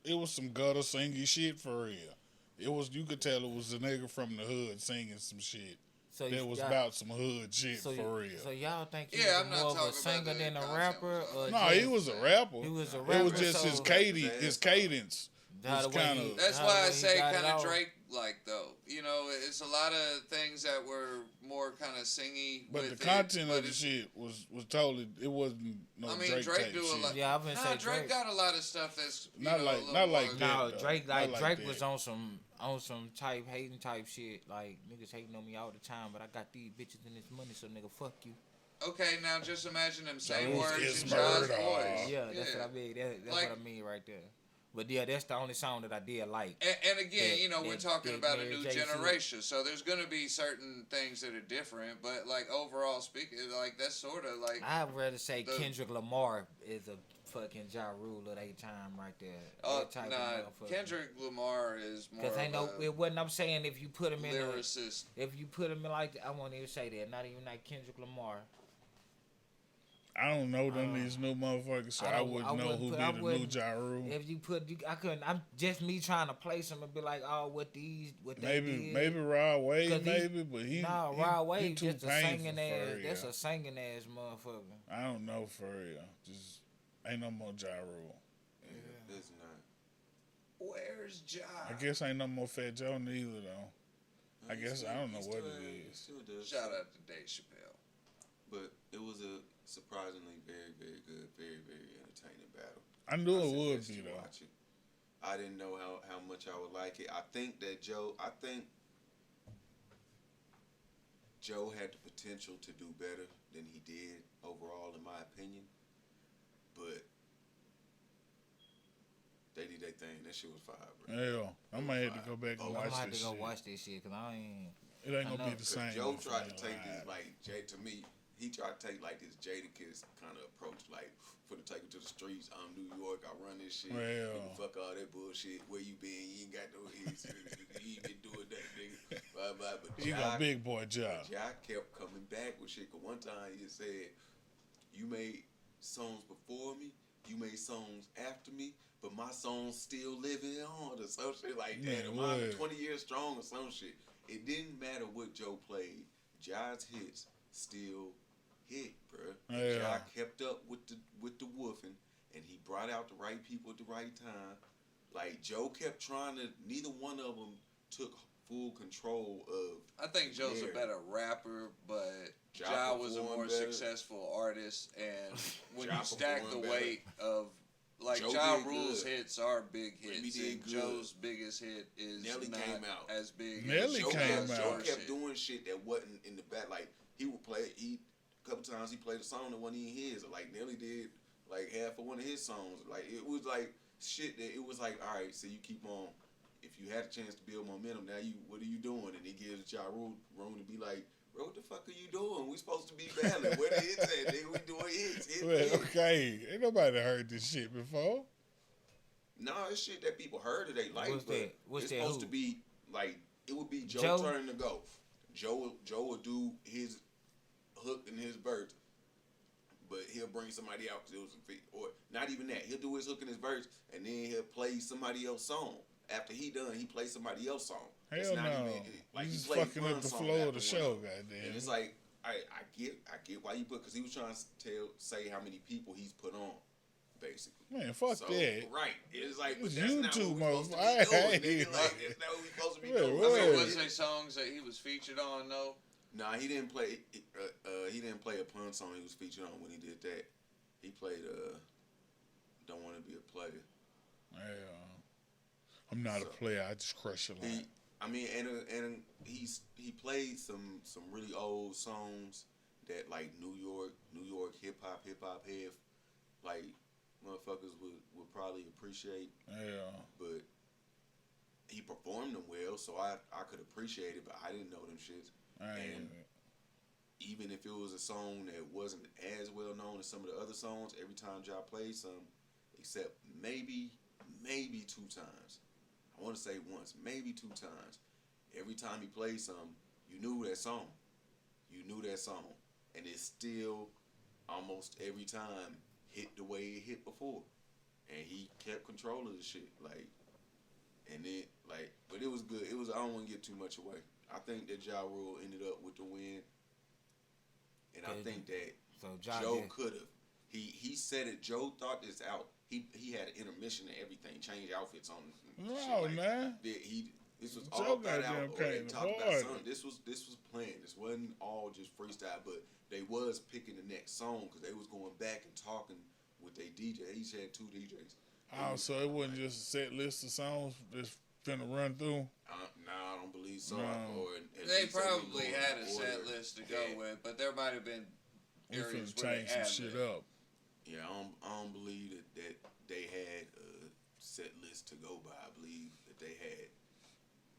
it was some gutter singy shit for real. It was, you could tell it was a nigga from the hood singing some shit So that was y'all- about some hood shit so, for real. So y'all think he Yeah, I'm was not more of a talking about singer the than a content rapper? was Or No, just, he was a rapper. He was a It rapper. was just so his cadence. cadence how was the way kind he- of. That's how why the I way he say got it kind of out. Drake like though. You know, it's a lot of things that were more kind of singy. But the with content but of the it's- shit was totally. It wasn't no I mean, Drake Drake type do a shit. lot. Yeah, I've been Nah, say Drake Drake. got a lot of stuff that's Not a like- little not like more- that. No, though. Drake Not like Drake that. was on some type hating type shit. Like niggas hating on me all the time, but I got these bitches and this money, so nigga fuck you. Okay, now just imagine them same Jones words is in Ja's murder. voice. Yeah, that's what I mean. That's Like- what I mean right there. But yeah, that's the only song that I did like. And again, That- we're that- talking that about a Mary new J. Shit. generation, so there's gonna be certain things that are different. But like overall speaking, like that's sort of like I'd rather say the- Kendrick Lamar is a fucking Ja Rule of their time right there. nah, That type of motherfucker. Kendrick Lamar is more Cause ain't no, of it wasn't. I'm saying if you put him a in, lyricist. if you put him in like, I won't even say that. Not even like Kendrick Lamar. I don't know them these new motherfuckers, so I wouldn't know who be the new Ja Rule. If you put, I couldn't. I'm just me trying to place him and be like, oh, what they did. Maybe Rod Wave, 'Cause he- maybe, but he Nah, he, Rod he Wave too just a painful singing for ass. real. That's a singing ass motherfucker. I don't know for real. Just ain't no more Ja Rule. Yeah, it's not. Where's Ja? I guess ain't no more Fat Joe neither though. I guess I don't know what it is. Still does. Shout out to Dave Chappelle. But it was a surprisingly very, very good, very, very entertaining battle. I knew I it would suggest be you though. watch it. I didn't know how much I would like it. I think Joe had the potential to do better than he did overall, in my opinion. But they did their thing. That shit was fire, bro. Hell, I might have to go back and I'm watch gonna have this to go shit. watch this shit because I ain't. It ain't I gonna know. be the 'Cause same. Joe if tried it to take ain't this live. like Jay to me. He tried to take like this Jadakiss kind of approach, like for to take it to the streets. I'm New York. I run this shit. Well. Nigga, fuck all that bullshit. Where you been? You ain't got no hits. You ain't been doing that, nigga. Blah, blah. But He got big boy job. Jack kept coming back with shit. 'Cause one time he said, "You made songs before me. You made songs after me, but my songs still living on," or some shit like that. Yeah, Or mine what? 20 years strong or some shit. It didn't matter what Joe played. Ja's hits still hit, bruh. Yeah. Ja kept up with the woofing, and he brought out the right people at the right time. Like Joe kept trying to. Neither one of them took full control of. I think Joe's a Yeah. better rapper, but Ja Ja was a performed more better. successful artist. And when Ja you stack the performed weight of like Joe Ja did Rule's good. hits are big Remy hits, did and good. Joe's biggest hit is Nelly not came out. as big. Nelly as Joe came Joe's out. Joe shit. kept doing shit that wasn't in the back. Like he would play. A couple times he played a song that wasn't even his. Or like Nelly did like half of one of his songs. Like it was like shit that it was like, all right, so you keep on. If you had a chance to build momentum, now what are you doing? And it gives Ja Rule room to be like, bro, what the fuck are you doing? We supposed to be battling. Where the hits at? Nigga, we doing hits. Well, okay, ain't nobody heard this shit before. No, it's shit that people heard that they like, What's but that? What's it's that supposed who? to be like it would be Joe, Joe? turn to go. Joe would do his hook and his verse, but he'll bring somebody out to do some feet, or not even that. He'll do his hook and his verse, and then he'll play somebody else's song. After he done, he plays somebody else's song. It's Hell not no. even, like You he just played fucking one up the song flow of after the one show, song. goddamn. And it's like I get why you put, because he was trying to say how many people he's put on, basically. Man, fuck So, that. right. It's like, but It's that's not YouTube, what we're supposed to be motherfucker. doing, Hey. nigga. Like, that's not what we're supposed to be Yeah, doing. what? I mean, was there songs that he was featured on though? Nah, he didn't play. He didn't play a pun song. He was featured on when he did that. He played "Don't Want to Be a Player." Yeah. I'm not a player. I just crush a lot. And he played some really old songs that like New York hip hop head like motherfuckers would probably appreciate. Yeah. But he performed them well, so I could appreciate it, but I didn't know them shits. And even if it was a song that wasn't as well known as some of the other songs, every time Ja played some, except maybe 2 times. I want to say once, maybe 2 times. Every time he played some, you knew that song. And it still almost every time hit the way it hit before. And he kept control of the shit. But it was good. I don't want to give too much away. I think that Ja Rule ended up with the win. And I think that Joe could have. He said it. Joe thought this out. He had an intermission and everything, changed outfits on. No, man. This was Joe all thought out. goddamn Or they came talked about hard. something. This was planned. This wasn't all just freestyle, but they was picking the next song because they was going back and talking with their DJ. They each had 2 DJs. Oh, so it wasn't just a set list of songs that's finna run through? No, I don't believe so. No. Or at They least probably go in had a set order. list to go with, but there might have been We areas finna where change they some had shit it. up. Yeah, I don't believe that they had a set list to go by. I believe that they had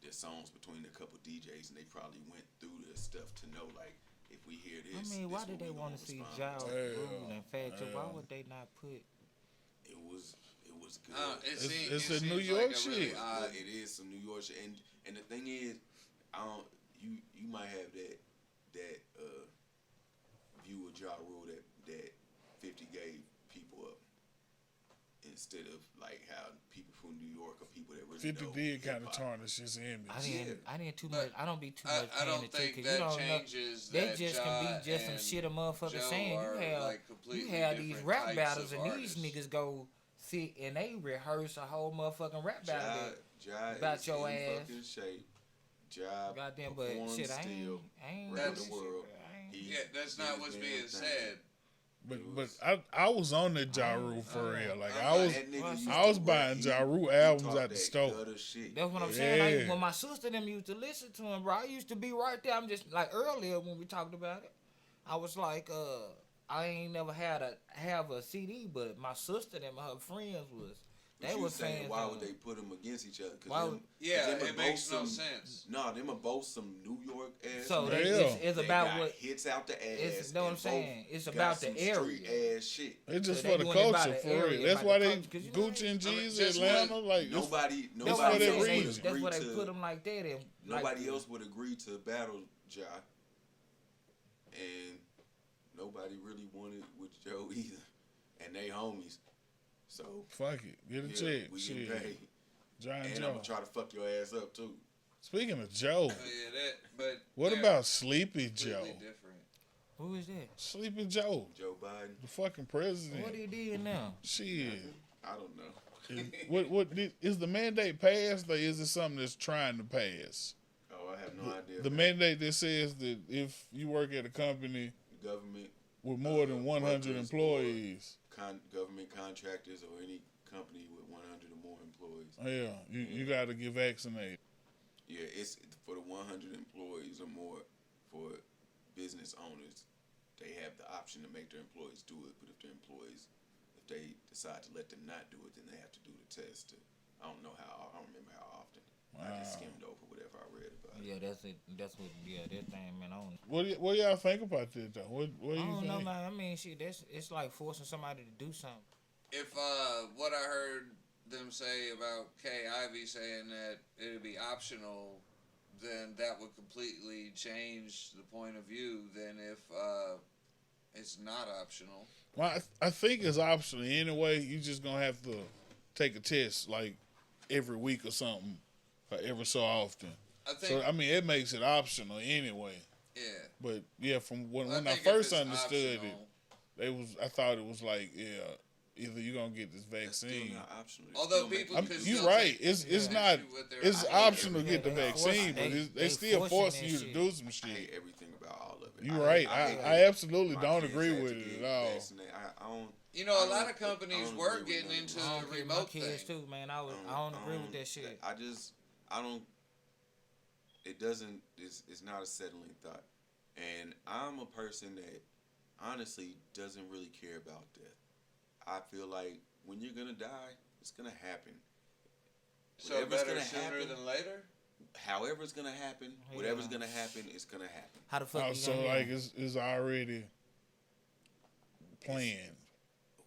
their songs between a couple DJs, and they probably went through the stuff to know, like, if we hear this. I mean, this why what did they we want gonna to see respond Ja to. Rule and Fat Joe? Why Yeah. would they not put? It was good. It's it a New seems York like a really shit. odd- It is some New York shit, and the thing is, you might have that view of Ja Rule that 50 gave people up instead of like how people from New York or people that really 50 know did kind of hip-hop. tarnish his image. I didn't too But much. I don't be too much I paying don't attention think because you that don't know. changes They that just Ja can be just some and shit a motherfucker Joe saying. are, You have like, completely these different rap types battles of and artists. these niggas go sit and they rehearse a whole motherfucking rap battle. Ja about is your in ass. fucking shape. Ja Goddamn, but performs shit, I still ain't around That's- the world. Yeah, that's not what's being said. But I was on the Ja Rule for real. Like I was I was buying Ja Rule albums at the store. That's what I'm saying. Like, Yeah. when my sister them used to listen to him, bro, I used to be right there. I'm just like earlier when we talked about it, I was like, I ain't never had have a CD, but my sister and her friends was. They was saying, why would they put them against each other? Why would- It makes no sense. No, them are both some New York ass. So Yeah. it's they about got what hits out the ass. it's. Know what I'm and saying? both It's got about the some area. street ass shit. It's just So for they the doing it by culture, the for area, real. That's by why the they culture, 'cause you know Gucci and I mean, Jeezy, just Atlanta, when- like Nobody That's for why their I'm saying region. that's why they to- put them like that. And Nobody like, else would agree to battle Ja, and nobody really wanted with Joe either, and they homies. So fuck it, get a yeah, check. we Shit, get paid, John and I'm Joe. gonna try to fuck your ass up too. Speaking of Joe, Oh, yeah, that. But what they're about Sleepy Joe? completely different. who is that? Sleepy Joe, Joe Biden. the fucking president. What he did now? Shit. I don't know. Is the mandate passed or is it something that's trying to pass? Oh, I have no idea. The mandate that says that if you work at a company Government, with more than 100 workers employees, government contractors, or any company with 100 or more employees. yeah, you got to get vaccinated. Yeah, it's for the 100 employees or more. For business owners, they have the option to make their employees do it. But if their employees, if if they decide to let them not do it, then they have to do the test. I don't know how. I don't remember how often. I just skimmed over whatever I read about it. Yeah, that's it. That's what. Yeah, that thing, man. I don't. What y'all think about this though? What do I you don't know, think? man. I mean, shit. It's like forcing somebody to do something. If what I heard them say about Kay Ivey saying that it'd be optional, then that would completely change the point of view. Then if it's not optional, Well, I think it's optional anyway. You just gonna have to take a test like every week or something, or every so often. I think. So I mean, it makes it optional anyway. Yeah. But yeah, from when I think if first it's understood optional, I thought it was like, either you're gonna get this That's still vaccine. not optional. They Although still make people you could do You're still right. take It's issue not. with their It's I hate optional to get the Yeah, they vaccine, force- but they they still forcing forcing that you to shit. do some I shit. hate everything about all of it. You're I right. hate- I absolutely my don't kids agree had with to it get at all. vaccinated. I don't. You know, I a lot don't- of companies I don't were agree with getting none of into it. I the don't agree with my remote kids thing. too, man. I don't agree with that shit. I don't. It doesn't. It's not a settling thought, and I'm a person that honestly doesn't really care about death. I feel like when you're gonna die, it's gonna happen. So Whatever's better gonna sooner happen, than later. however it's gonna happen, whatever's Yeah. gonna happen, it's gonna happen. How the fuck Oh, you so gonna like know? it's already planned.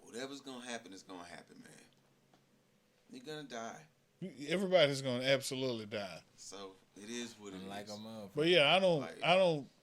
Whatever's gonna happen is gonna happen, man. You're gonna die, Everybody's gonna absolutely die. so it is what it is. Like a motherfucker. But yeah, I don't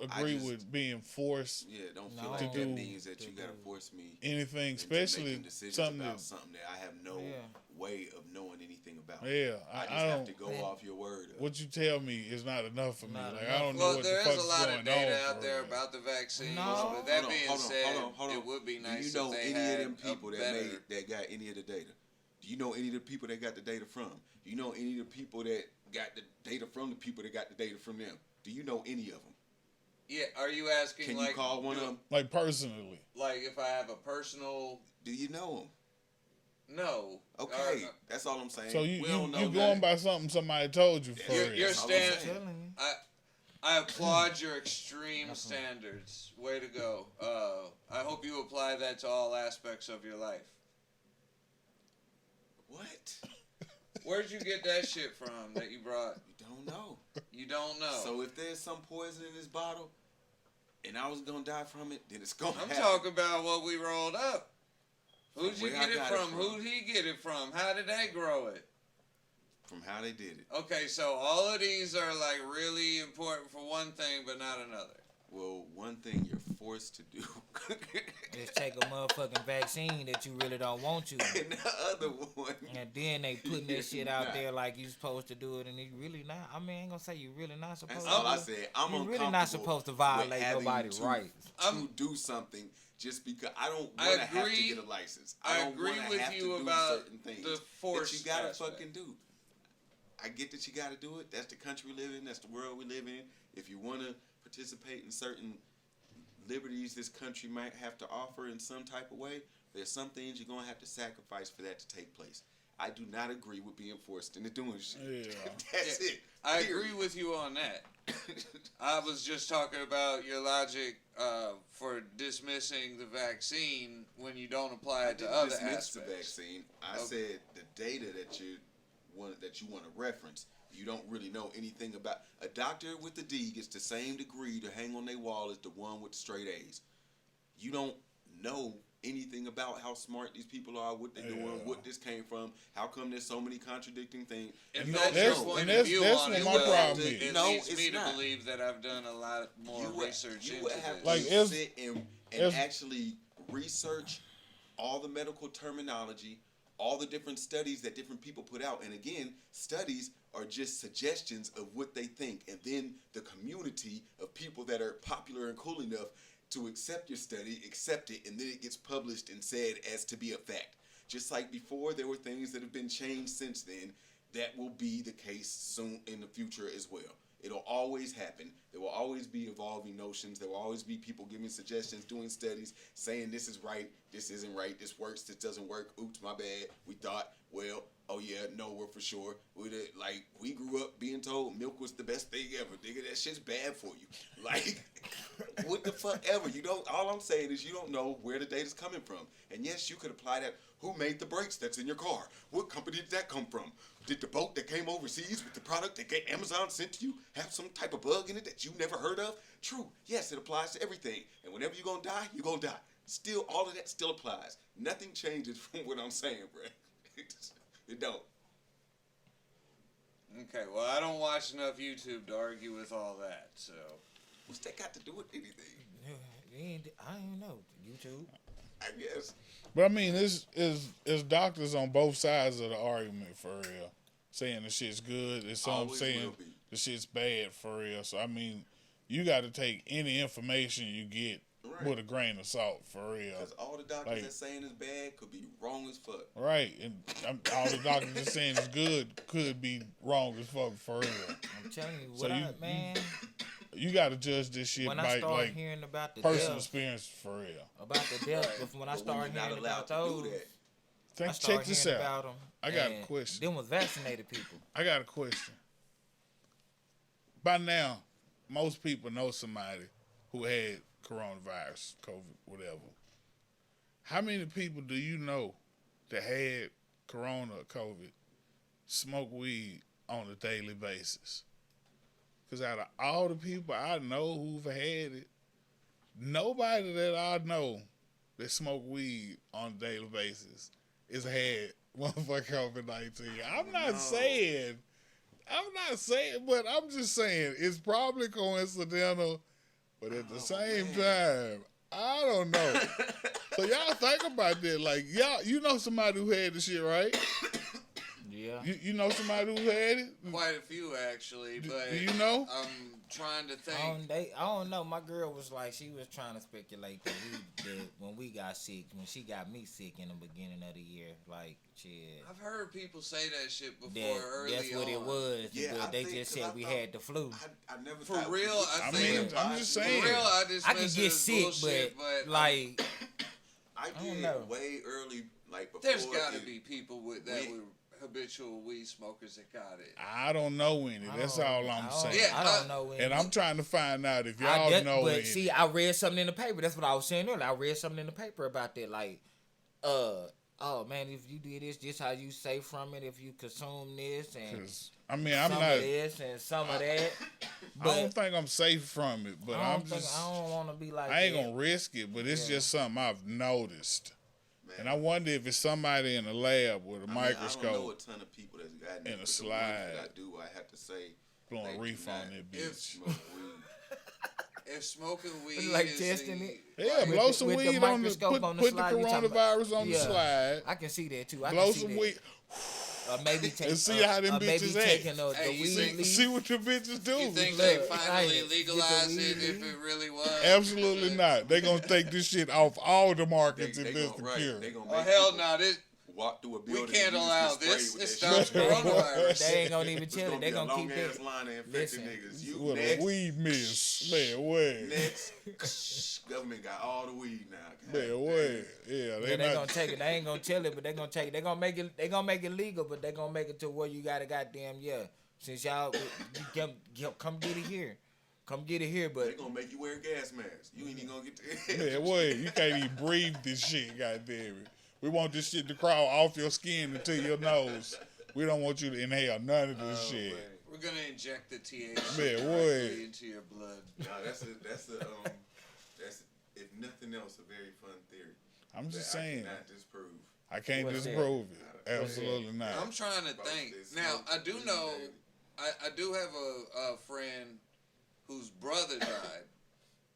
I agree just- with being forced Yeah, don't No. feel To like that do- means that to you gotta do- force me anything, into especially making decisions something about that. something that I have no Yeah. way of knowing anything about. Yeah, I just I have don't. to go Man. off your word. What you tell me is not enough for me. Not Like I enough. don't know Well, what there the is fuck a is lot going of data on out for there real. about the vaccines. No. But that Hold on, being hold on, said, hold on. it would be Do nice you know if they any had of them people a that better. that got any of the data? Do you know any of the people that got the data from? Do you know any of the people that got the data from the people that got the data from them? Do you know any of them? Yeah, are you asking Can like you call one of them? Like personally, like if I have a personal Do you know them? no? Okay, that's all I'm saying. so you We don't know you going nothing. by something somebody told you for You're- real. you're That's all I'm stand- saying. Telling you. I applaud your extreme standards. Way to go. I hope you apply that to all aspects of your life. What? Where'd you get that shit from that you brought? You don't know. You don't know. So if there's some poison in this bottle, and I was gonna die from it, then it's gonna I'm happen. talking about what we rolled up. Who'd you Where I get it got it from? from. Who'd he get it from? How did they grow it? From how they did it. Okay, so all of these are like really important for one thing, but not another. Well, one thing you're forced to do, Just take a motherfucking vaccine that you really don't want to. and the other one. And then they putting that shit out Nah. there like you supposed to do it, and you really not. I mean, I ain't gonna say you really not supposed That's to. all I said. I'm You're really uncomfortable not supposed to with violate having nobody's to- rights. I'm- To do something just because I don't I want to have to agree- get a license. I don't agree wanna with have to you do about certain things the force that you gotta aspect. fucking do. I get that you gotta do it. That's the country we live in. That's the world we live in. If you want to participate in certain liberties this country might have to offer in some type of way, there's some things you're gonna have to sacrifice for that to take place. I do not agree with being forced into doing shit. Yeah. That's it. I Period. agree with you on that. I was just talking about your logic for dismissing the vaccine when you don't apply I it to didn't other dismiss the aspects. vaccine. I Okay. said the data that you want to reference. You don't really know anything about. A doctor with a D gets the same degree to hang on their wall as the one with the straight A's. You don't know anything about how smart these people are, what they're doing, Yeah. what this came from, how come there's so many contradicting things. If You that's don't that's- your know. point and of that's- view that's on what it, my well, problem it is. No, leads it's me to not. believe that I've done a lot more research you into would have this. Like, to it's- sit and it's- actually research all the medical terminology, all the different studies that different people put out. And again, studies are just suggestions of what they think. And then the community of people that are popular and cool enough to accept your study, accept it, and then it gets published and said as to be a fact. Just like before, there were things that have been changed since then. That will be the case soon in the future as well. It'll always happen. There will always be evolving notions. There will always be people giving suggestions, doing studies, saying this is right, this isn't right, this works, this doesn't work. Oops, my bad. We thought, well, oh yeah, no, we're for sure. We grew up being told milk was the best thing ever. Nigga, that shit's bad for you. Like, what the fuck ever. You don't. All I'm saying is you don't know where the data's coming from. And yes, you could apply that. Who made the brakes that's in your car? What company did that come from? Did the boat that came overseas with the product that Amazon sent to you have some type of bug in it that you never heard of? True. Yes, it applies to everything. And whenever you're gonna die, you're gonna die. Still, all of that still applies. Nothing changes from what I'm saying, bro. It don't. Okay, well, I don't watch enough YouTube to argue with all that, so. What's that got to do with anything? I don't know. YouTube. I guess. But I mean, it's doctors on both sides of the argument for real, saying the shit's good. It's some Always saying will be. the shit's bad for real. So I mean, you got to take any information you get Right. with a grain of salt for real. Because all the doctors Like- that saying is bad could be wrong as fuck. Right, and all the doctors are saying it's good could be wrong as fuck for real. I'm telling you, So man. You got to judge this shit When I by start like hearing about the personal death, experience for real. about the death, Right. when I But start you're not hearing allowed about to do those, that. I Check start this hearing out. about them. I got a and question. Them was vaccinated people. I got a question. By now, most people know somebody who had coronavirus, COVID, whatever. How many people do you know that had corona or COVID smoke weed on a daily basis? Because out of all the people I know who've had it, nobody that I know that smoke weed on a daily basis has had motherfucking COVID-19. I'm not saying, but I'm just saying it's probably coincidental, but at the same time, I don't know. So y'all think about that. Like, y'all, you know somebody who had the shit, right? Yeah. You know somebody who had it? Quite a few, actually, but Do you know? I'm trying to think. I don't know. My girl was like, she was trying to speculate that when we got sick, when she got me sick in the beginning of the year, like, shit. I've heard people say that shit before That, early that's what on. it was. Yeah, but I they think just 'cause said I we thought- had the flu. I never For thought real, I mean, think. I'm just For saying. real, I dismiss I can it get as sick, bullshit, but but like, I don't did know. way early, like before. there's got to it- be people with that were habitual weed smokers that got it. I don't know any. That's all I'm saying. Yeah, I don't know. And I'm trying to find out if I y'all did- know but any. see, I read something in the paper. That's what I was saying earlier. I read something in the paper about that. Like, oh man, if you do this how you safe from it. If you consume this and 'Cause, I mean, I'm some not. of this and some of that. I don't think I'm safe from it, but I I'm don't think just. I don't want to be like. I ain't that. gonna risk it, but it's Yeah. just something I've noticed. Man, And I wonder if it's somebody in the lab with a I don't know a microscope ton of people that's gotten and it, a but the ones slide. that I do, I have to say, blowing they do reef on not that If- bitch. smoke weed. If smoking weed Like is testing the, it? Yeah, With blow the- some with the weed on the microscope put on the the slide, you talking coronavirus on the Yeah. slide. I can see that too. I Blow can see some that. weed. Or maybe take. And see how them maybe bitches act. taking the Hey, you weed think- leaf. See what the bitches do. You think Look, they right, finally get the legalize weed it if leaf. it really was? Absolutely not. They gonna take this shit off all the They, markets they if this gonna, the right, cure. they gonna Oh make hell people no! This walk through a we building. can't and use allow spray this. with It that stops shit. coronavirus. They ain't gonna even It's chill it. They be a gonna keep long-ass that. line of infected Listen. niggas. You With next, a weed miss. Man, what? next. Government got all the weed now. God Man, damn. what? Yeah, Yeah, they they not. gonna take it. They ain't gonna tell it, but they gonna take it. They gonna make it. They gonna make it legal, but they gonna make it to where you gotta goddamn Since y'all come get it here, come get it here. They But gonna make you wear a gas mask. You ain't even gonna get the Man, what? You can't even breathe this shit, goddamn it. We want this shit to crawl off your skin into your nose. We don't want you to inhale none of this shit. We're gonna inject the THC Man, directly what? into your blood. No, that's if nothing else a very fun theory. I'm just that saying. I cannot disprove. I can't What's that? disprove it. What's Absolutely not. I'm trying to About think. this Now smoke I do weed, know. baby. I do have a friend whose brother died.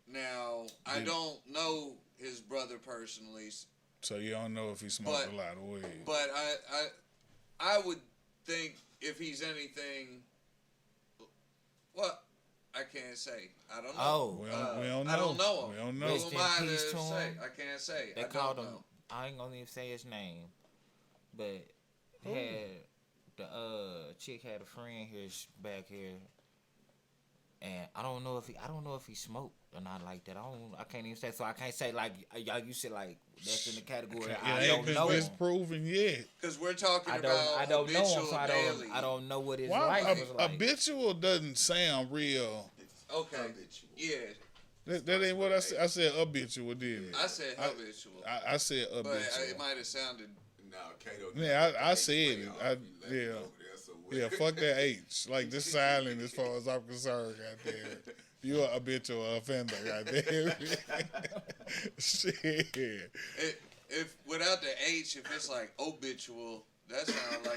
Now I Did- don't know his brother personally, So you don't know if he smoked But- a lot of weed. but I would think if he's anything, well, I can't say. I don't know. oh, We don't know. I don't know him. We don't know. Who Rest am in I to peace to say? him. I can't say. they I called don't him. know. I ain't gonna even say his name, but had the chick had a friend here back here. And I don't know if he smoked or not like that. I can't even say. So I can't say like y'all. You said like that's in the category. It I ain't don't been know. disproven yet. Because we're talking I about don't know him, habitual so daily. I don't know what his Why life was like. habitual doesn't sound real. It's Okay. habitual. Yeah, That ain't what I said. I said habitual, didn't it? I said habitual, I said but habitual. it might have sounded. No, Kato. Yeah, I H said way it. off. I- You left it yeah. over there somewhere. Yeah, fuck that H. Like this silent as far as I'm concerned, goddamn. You a habitual offender, goddamn. Shit. If without the H, if it's like obitual, that sounds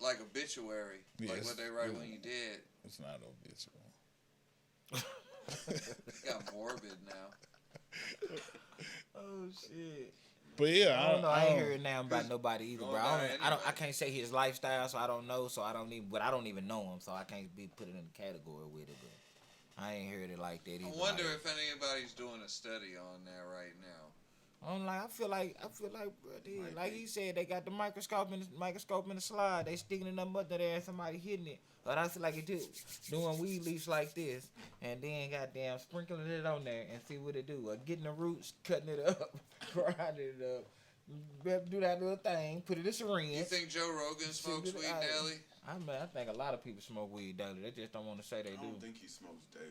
like obituary, like Yes. what they write when you dead. It's not habitual. It got morbid now. Oh shit. But yeah, I don't know. I ain't don't- hearing now about nobody either, Going bro. down I anyway. can't say his lifestyle, so I don't know. So I don't even know him, so I can't be put it in the category with it. But I ain't heard it like that either. I wonder like, if anybody's doing a study on that right now. I feel like, bro, dude, like he said, they got the microscope in the slide. They sticking it up under there and somebody hitting it. But I feel like it do doing weed leaves like this, and then goddamn sprinkling it on there and see what it do. Or getting the roots, cutting it up, grinding it up, do that little thing, put it in a syringe. You think Joe Rogan smokes weed daily? I think a lot of people smoke weed daily. They just don't want to say they I do. don't think he smokes daily.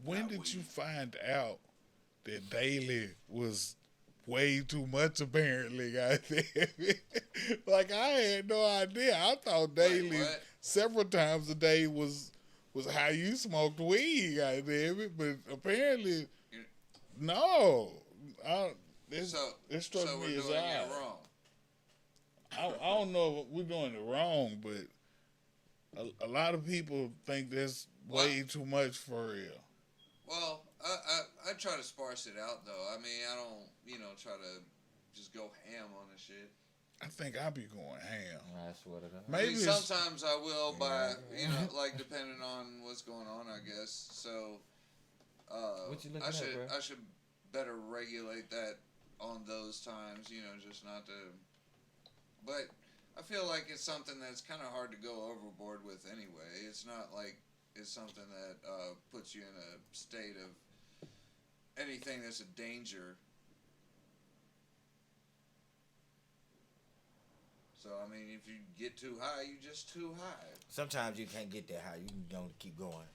When Not did weed. you find out that daily was way too much? Apparently, goddamn. Like I had no idea. I thought daily what? several times a day was how you smoked weed, goddamn it. But apparently, You- no. It So struck we're me as doing it odd. wrong. I don't know if we're doing it wrong, but a lot of people think that's way too much for real. Well, I try to sparse it out though. I mean, I don't try to just go ham on the shit. I think I'll be going ham. I swear to God. I Maybe mean, it's, sometimes I will by like depending on what's going on, I guess. So What you looking at, bro? I should better regulate that on those times, just not to. But I feel like it's something that's kind of hard to go overboard with anyway. It's not like it's something that puts you in a state of anything that's a danger. So I mean, if you get too high, you just too high. Sometimes you can't get that high. You can go keep going.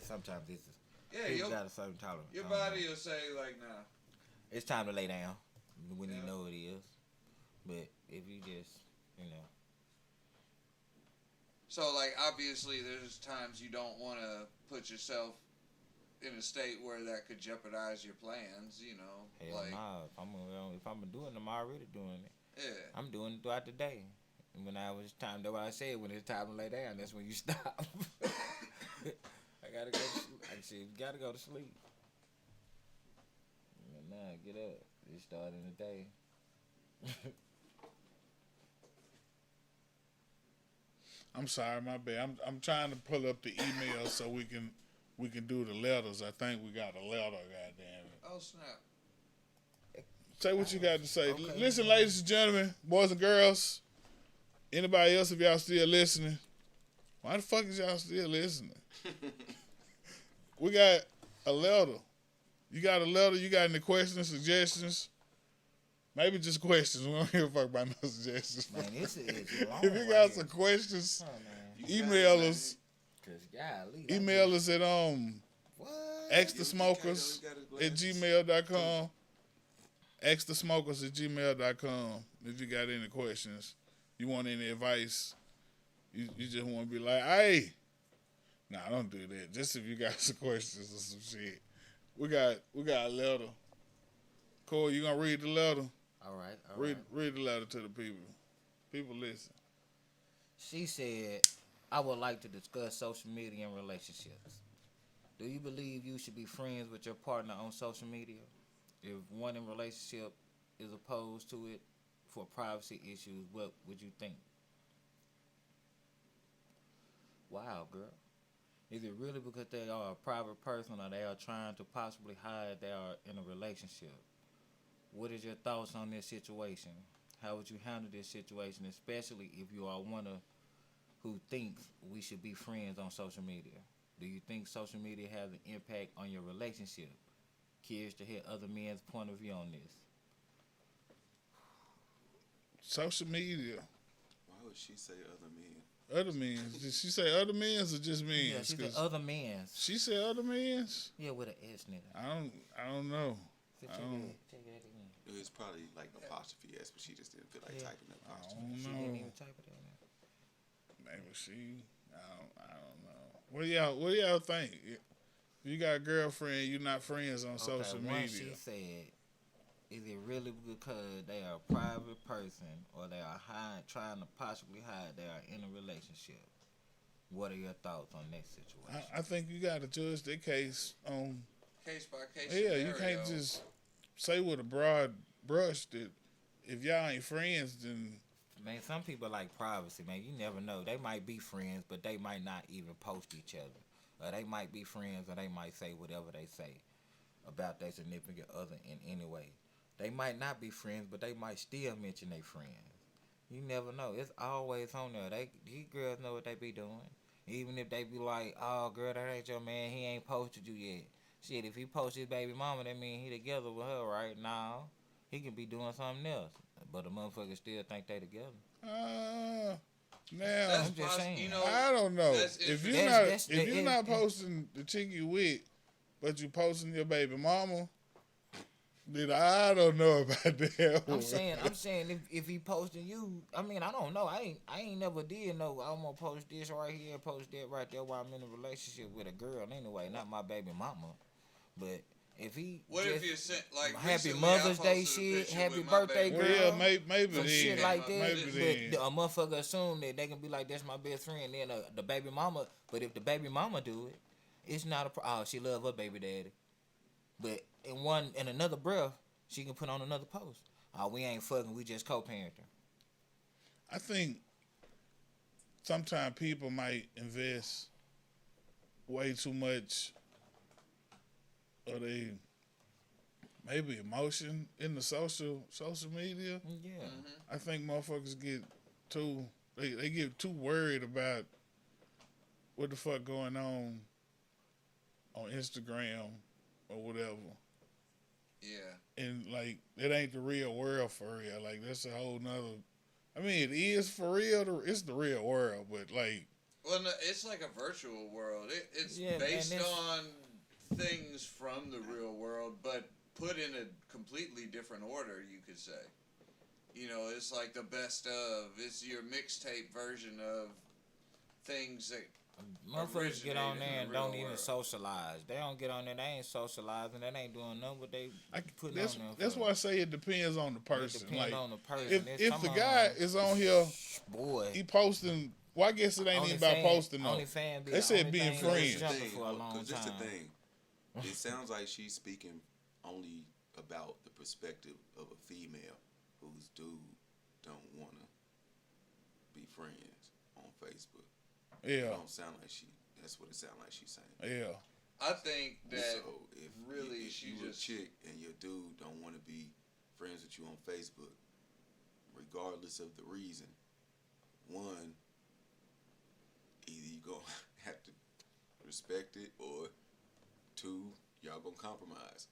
Sometimes it's Yeah, people got a certain tolerance. your I don't know. body will say like, nah. It's time to lay down when you Yeah. know it is. But if you just, So like obviously, there's times you don't want to put yourself in a state where that could jeopardize your plans. hell Like nah. If I'm doing it, I'm already doing it. yeah. I'm doing it throughout the day. And when I was time, that's what I said. When it's time to lay down, that's when you stop. I gotta go. You gotta go to sleep. Nah, get up. It's starting the day. I'm sorry, my bad. I'm trying to pull up the email so we can do the letters. I think we got a letter, goddamn it. Oh snap. Say what you got to say. Okay. Listen, ladies and gentlemen, boys and girls, anybody else, if y'all still listening, why the fuck is y'all still listening? We got a letter. You got a letter? You got any questions, suggestions? Maybe just questions. We don't give a fuck about no suggestions. Man, this is long. If you right got here. some questions, Oh, man. email us. Cause golly, Email us at What? xthesmokers@gmail.com. xthesmokers@gmail.com. If you got any questions, you want any advice, you just want to be like, hey, nah, don't do that. Just if you got some questions or some shit. We got a letter. Cole, you gonna read the letter? All right. Read the letter to the people. People listen. She said, I would like to discuss social media and relationships. Do you believe you should be friends with your partner on social media? If one in relationship is opposed to it for privacy issues, what would you think? Wow, girl. Is it really because they are a private person or they are trying to possibly hide they are in a relationship? What is your thoughts on this situation? How would you handle this situation, especially if you are one of who thinks we should be friends on social media. Do you think social media has an impact on your relationship? Curious to hear other men's point of view on this. Social media. Why would she say other men? Other men's. Did she say other men's or just men's? Yeah, she said 'Cause other men's. she said other men's. Yeah, with an S in it. I don't know. Check I don't- check it again. It was probably like apostrophe S, but she just didn't feel like Yeah. typing the I apostrophe. don't She didn't know. even type it in there. Maybe she. I don't know. What do y'all think? If you got a girlfriend, you're not friends on social One, media. she said, is it really because they are a private person or they are trying to possibly hide they are in a relationship? What are your thoughts on that situation? I think you got to judge their case on. Case by case. Yeah, scenario. you can't just say with a broad brush that if y'all ain't friends, then Man, some people like privacy, man. You never know. They might be friends, but they might not even post each other. Or they might be friends, or they might say whatever they say about their significant other in any way. They might not be friends, but they might still mention their friends. You never know. It's always on there. These girls know what they be doing. Even if they be like, oh, girl, that ain't your man. He ain't posted you yet. Shit, if he post his baby mama, that mean he together with her, right? Now, he can be doing something else. But the motherfuckers still think they together. now That's I'm just saying. You know, I don't know. that's If you're interesting. not if you're not posting the chick you with, but you posting your baby mama, then I don't know about that. I'm saying if he posting you, I mean, I don't know. I ain't never did know I'm gonna post this right here, post that right there while I'm in a relationship with a girl anyway, not my baby mama. But if he What just, if you sent like Happy recently I Mother's Day posted a shit, picture happy with my birthday, baby Well, girl. yeah, maybe some then. shit like that, Maybe then. but a motherfucker assume that they can be like, that's my best friend. Then the baby mama, but if the baby mama do it, it's not a oh, she love her baby daddy. But in another breath, she can put on another post. Oh, we ain't fucking, we just co-parenting. I think sometimes people might invest way too much of they maybe emotion in the social media. Yeah. I think motherfuckers get they get too worried about what the fuck going on Instagram or whatever. Yeah. And like it ain't the real world for real. Like that's a whole nother. I mean, it is for real. It's the real world, but like Well, no, it's like a virtual world. It's Yeah, man, based it's- on things from the real world, but put in a completely different order, you could say. You know, it's like the best of. It's your mixtape version of things that. Motherfuckers get on originated in there the and real don't even world. socialize. They don't get on there. They ain't socializing. They ain't doing nothing. But they putting that's on there. that's why I say it depends on the It person. depends Like on the person. if There's if some the of guy them, is on here, boy, he posting. Well, I guess it ain't even about posting though. They said being friends. Jumping for a long Because this the time. thing. It sounds like she's speaking only about the perspective of a female whose dude don't want to be friends on Facebook. It Yeah, don't sound like that's what it sounds like she's saying. yeah. I think that So if really if she you a just. chick and your dude don't want to be friends with you on Facebook, regardless of the reason, one, either you gonna have to respect it, or two, y'all gonna compromise.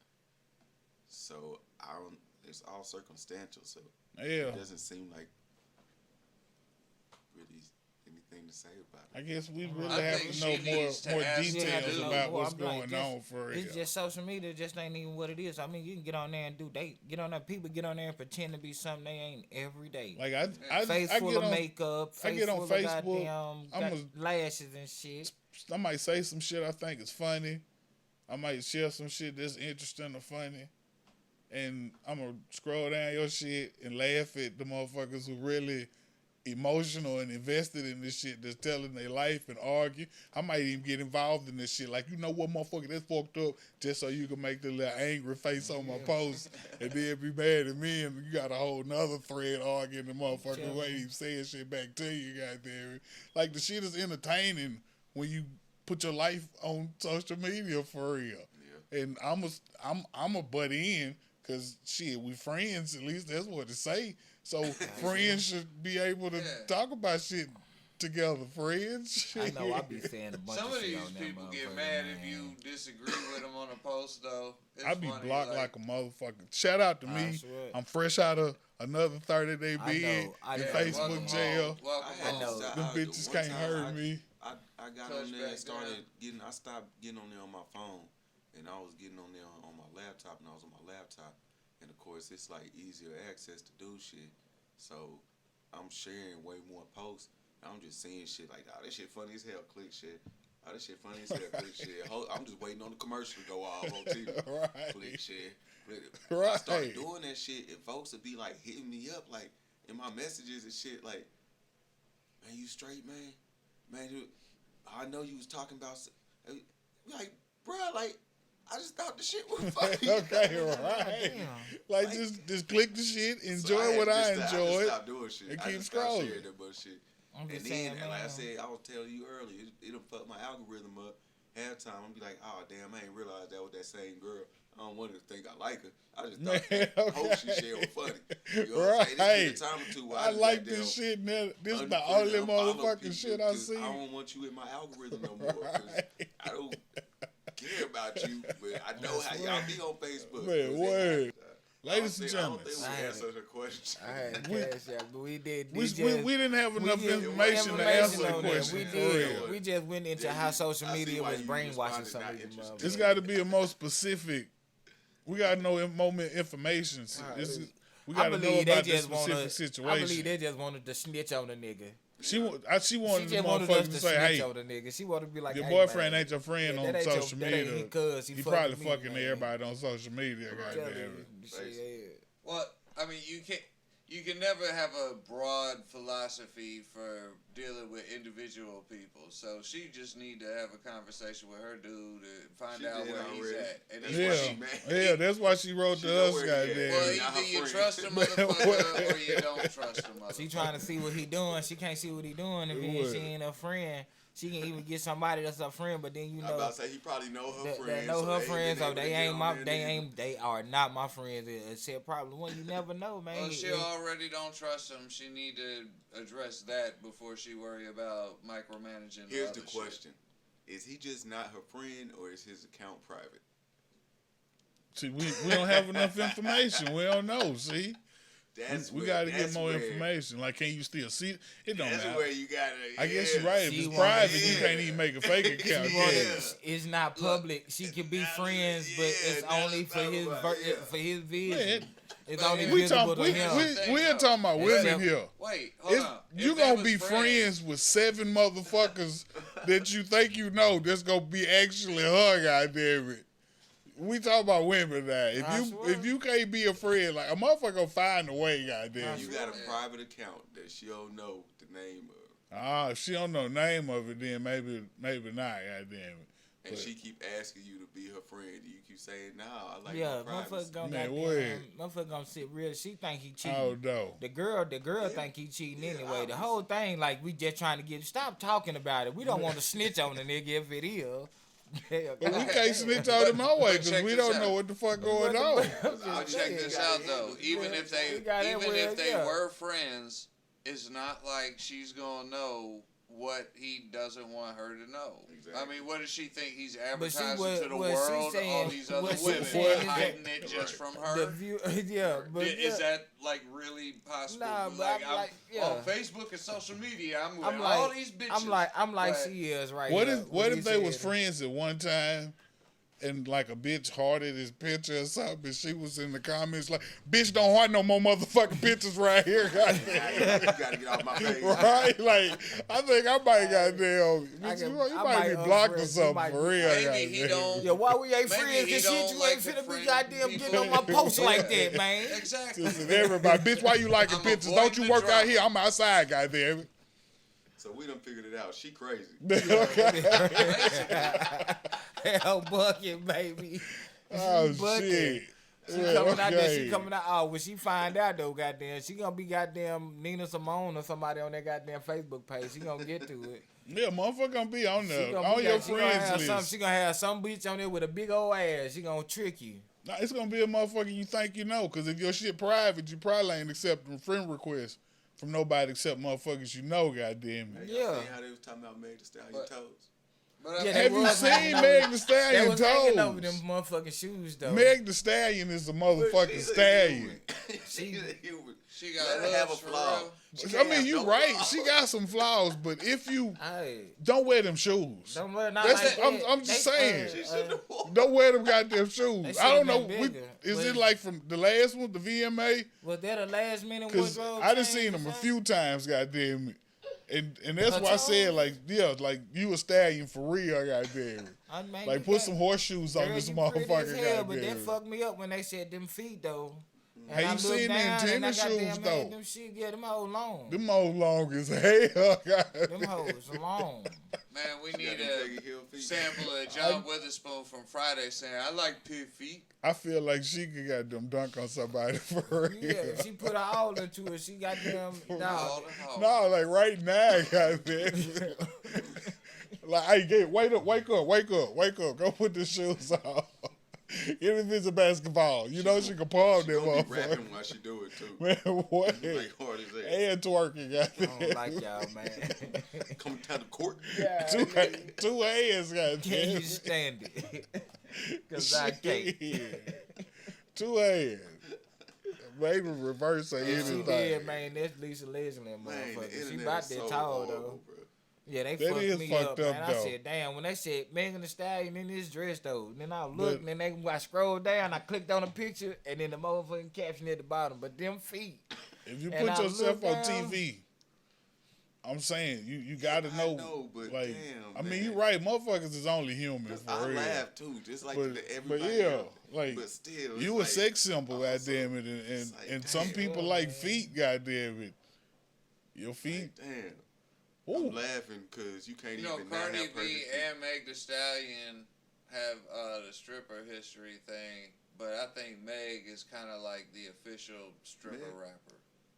So I don't. It's all circumstantial. So Yeah, it doesn't seem like really anything to say about it. I guess we I really have think to know she needs to more ask Yeah, details just know about more. what's I'm like, going on for real. It's just social media. Just ain't even what it is. I mean, you can get on there and get on there. People get on there and pretend to be something they ain't every day. Like I Face I full get of on. makeup. I Face get on full Facebook, of goddamn I'm lashes and shit. I might say some shit I think is funny. I might share some shit that's interesting or funny. And I'm going to scroll down your shit and laugh at the motherfuckers who really emotional and invested in this shit that's telling their life and argue. I might even get involved in this shit. Like, you know what, motherfucker, that's fucked up, just so you can make the little angry face on my post and then be mad at me, and you got a whole nother thread arguing the motherfucker Tell who ain't me. even saying shit back to you, goddamn. Like, the shit is entertaining when you put your life on social media for real. Yeah. And I'm a butt in, cause shit, we friends. At least that's what it say. So friends should be able to Yeah. talk about shit together, friends. I know I be saying a bunch Some of of shit these on that people get motherfucker, mad man. if you disagree with them on a post, though. It's I be funny, blocked like a motherfucker. Shout out to I me. swear. I'm fresh out of another 30-day I bin know, I in know. Facebook welcome jail. home. Welcome I home. know. Them bitches can't hurt me. I got Touch on there back and started down. getting. I stopped getting on there on my phone, and I was getting on there on my laptop, and I was on my laptop, and of course it's like easier access to do shit. So I'm sharing way more posts. I'm just seeing shit like, oh, this shit funny as hell. Click shit. Oh, this shit funny as hell. Click shit. I'm just waiting on the commercial to go off on TV. Right. Click shit. Click it. Right. I started doing that shit, and folks would be like hitting me up like in my messages and shit like, man, you straight, man? Man, I know you was talking about, like, bruh, like, I just thought the shit was funny. Okay, right. Damn. Like, just click the shit, So enjoy what I I just enjoyed. stopped doing shit. and I keep just stopped scrolling. sharing that bullshit. I'm And just then, saying, and like I man. said, I was telling you earlier, it'll fuck my algorithm up. Halftime, I'm be like, oh damn, I ain't realized that was that same girl. I don't want to think I like her. I just thought Man, the post she okay. shared was funny. You know what I'm saying? Right. This been a time or two where I just like goddamn this shit. Now. This is the unfriend- only unfollow motherfucking people shit I 'cause see. I don't want you in my algorithm no more. 'Cause Right. I don't care about you, but I know how y'all be on Facebook. Man, 'Cause word. I Ladies don't and think- I gentlemen, don't think I we had answered her question. I had We- cash out, but we did. we didn't have enough did- information to answer the on that. question. We for did. real. We just went into Yeah, how you- social I see media why was you brainwashing responded some not of these interested. motherfuckers. It's got to be a more specific. We got to know more information. We got I to know believe they about this just specific wanted. I situation. believe they just wanted to snitch on the nigga. She wanted She the just wanted motherfucker us to to say, snitch "Hey, on the nigga. She wanted to be like, your hey, boyfriend man, ain't your friend yeah, on that ain't your- social that ain't media. his cuz. He He probably fucking me, fucking man." everybody on social media. Right. Tell Goddamn. you, Basically. shit. Well, I mean, you can never have a broad philosophy for dealing with individual people. So she just need to have a conversation with her dude and find She out did where he's already. at. And That's then why Yeah, she mad. yeah, that's why she wrote She to know us. where he at. Goddamn. well, Not her either you friend. trust a motherfucker or you don't trust a motherfucker. She trying to see what he doing. She can't see what he doing if Would. she ain't a friend. She can even get somebody that's a friend, but then you I'm know about to say he probably know her that friends. know so her they friends, been or able to they get ain't on my, there they neither. ain't, they are not my friends. Said probably one. You never know, man. Well, she already don't trust him. She need to address that before she worry about micromanaging. Here's other the shit. question: is he just not her friend, or is his account private? See, we don't have enough information. We don't know. See, we got to get more information. Like, can you still see it? It don't That's matter. where you gotta. I guess yeah. you're right. If She it's wanted- private, you yeah. can't even make a fake account. She can wanted, you? Yeah. it's not public. She could be That is- friends, but yeah, it's that only is for his about- yeah. for his vision. Man, It's but only yeah, we visible to we him. we're talking about Except- women here. Wait, hold It's, on. you If they gonna was be friends with 7 motherfuckers that you think you know. That's gonna be actually her. Goddamn it. We talk about women now. I swear. If you can't be a friend, like a motherfucker gonna find a way. Goddamn. I You it. got a Yeah. private account that she don't know the name of, If she don't know the name of it, then maybe not. Goddamn it. and But- she keep asking you to be her friend. And you keep saying, "No, I like Yeah, my motherfucker privacy." gonna Man, motherfucker gonna sit real. She think he cheating. Oh no. The girl Yeah. think he cheating Yeah, anyway. The obviously. whole thing, like, we just trying to stop talking about it. We don't want to snitch on the nigga if it is. But we can't snitch on them no way because check we this don't out. know what the fuck going on. But check this out though. Even if they were friends, it's not like she's gonna know what he doesn't want her to know. Exactly. I mean, what does she think he's But advertising what- to the what she world? All saying- these other what she women saying is hiding that- it just from The her. view, yeah, but Is that like really possible? Nah, but like, I'm like, yeah. on Facebook and social media, I'm with I'm all like, these bitches. I'm like but- she is right What here. if what he if they was said. friends at one time and like a bitch hearted his picture or something and she was in the comments like, bitch don't heart no more motherfucking pictures right here. You gotta get off my face. Right? Like, I think I might goddamn, I bitch, can- you I might might be blocked or unfriend- you something might- for real. Maybe he goddamn. don't- Yeah, why we ain't Maybe friends he and shit? don't You like ain't to finna be friend goddamn people. getting on my post like that, man. Exactly. Listen, everybody, bitch, why you liking I'm pictures? avoiding Don't you the work out drama. here? I'm outside, goddamn it. So we done figured it out. She crazy. Hell bucket, baby. Oh, Bucket. shit. She Yeah, coming out there. okay. She coming out. Oh, when she find out though, goddamn, she gonna be goddamn Nina Simone or somebody on that goddamn Facebook page. She gonna get to it. Yeah, motherfucker gonna be on She there, gonna on be your like- she gonna have friends some. list. She gonna have some bitch on there with a big old ass. She gonna trick you. Nah, it's gonna be a motherfucker you think you know, because if your shit private, you probably ain't accepting friend requests. from nobody except motherfuckers you know, goddamn it. Hey, Yeah. y'all seen how they was talking about Meg Thee Stallion But- toes? But Yeah, I they Have you was seen hanging Meg Thee They Stallion was hanging over them toes? motherfucking shoes though. Meg Thee Stallion is a motherfucking She's a stallion. human. She's a human. she got Let her looks have a for flaw. real. She I can't mean, have you no right. flaws. She got some flaws, but if you Hey, don't wear them shoes, don't wear not That's like it. that. I'm just saying. She shouldn't have worn. don't wear them goddamn They shoes. I should've don't know. been bigger, Is it but- like from the last one, the VMA? Was that a last minute Because wardrobe? I done change seen or them a something? few times, goddamn it. And that's Her why I said, toes? like, yeah, like you a stallion for real, goddamn it. I mean, Like, you put got- some horseshoes on Girl, this you pretty as motherfucker, hell, but that goddamn it. fucked me up when they said them feet though. And Hey, I you looked seen them down and I tennis goddamn shoes, had though? Them shit, yeah, them hoes long. Them hoes long as hell, Them goddamn. hoes long. Man, we She need got them a Peggy Hill feet. sample of John Witherspoon from Friday saying, I like pig feet. I feel like she could got them dunk on somebody for real. Yeah, she put her all into it. She got them. All Nah, the hoes. No, like right now, goddamn. Like, hey, wake up. Go put the shoes on. Even if it's a basketball, you know she can palm She that gonna be motherfucker. rapping while she do it too. Man, what? Like hard as hell. And twerking, I goddamn. don't like y'all, man. Coming down the court. Two hands, goddamn. Can you stand it? Cause I can't. Two hands. Maybe reverse or If she anything. did, man, that's Lisa Leslie, Man, the motherfucker. She internet about is that so tall horrible, though. bro. Yeah, they That fucked is me fucked up, up, man. I though. said, damn, when they said Megan Thee Stallion in this dress, though, then I But- looked, and then I scrolled down, I clicked on the picture, and then the motherfucking caption at the bottom, but them feet. If you And put I yourself look on down- TV, I'm saying you gotta I know. know, but like, damn, I mean, man. you right. Motherfuckers is only human for I real. laugh too, just like But, everybody but yeah, else. like But still, it's you a like, sex symbol, also, goddamn it, and it's like, and some damn. people Yeah, like man. feet, goddamn it. Your feet, Damn. ooh, I'm laughing because you can't You know, even not Cardi have B perfect feet. and Meg Thee Stallion have the stripper history thing, but I think Meg is kind of like the official stripper Meg? rapper.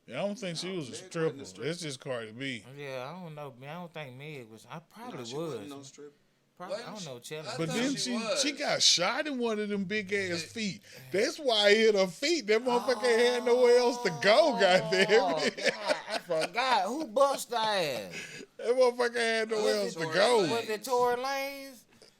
yeah, I don't think she No, was a Meg wasn't a stripper. stripper. It's just Cardi B. Yeah, I don't know, man. I don't think Meg was. I probably No, she was. wasn't no stripper. Probably, I Wasn't don't she? know, Chelsea. I But thought then she was. she got shot in one of them big ass Yeah. feet. That's why I hit her feet. That motherfucker ain't had nowhere else to go, goddamn Oh, it. God, I forgot. Who bust that ass? That motherfucker had nowhere else to Tory go. Lanez. Was it Tory Lanez?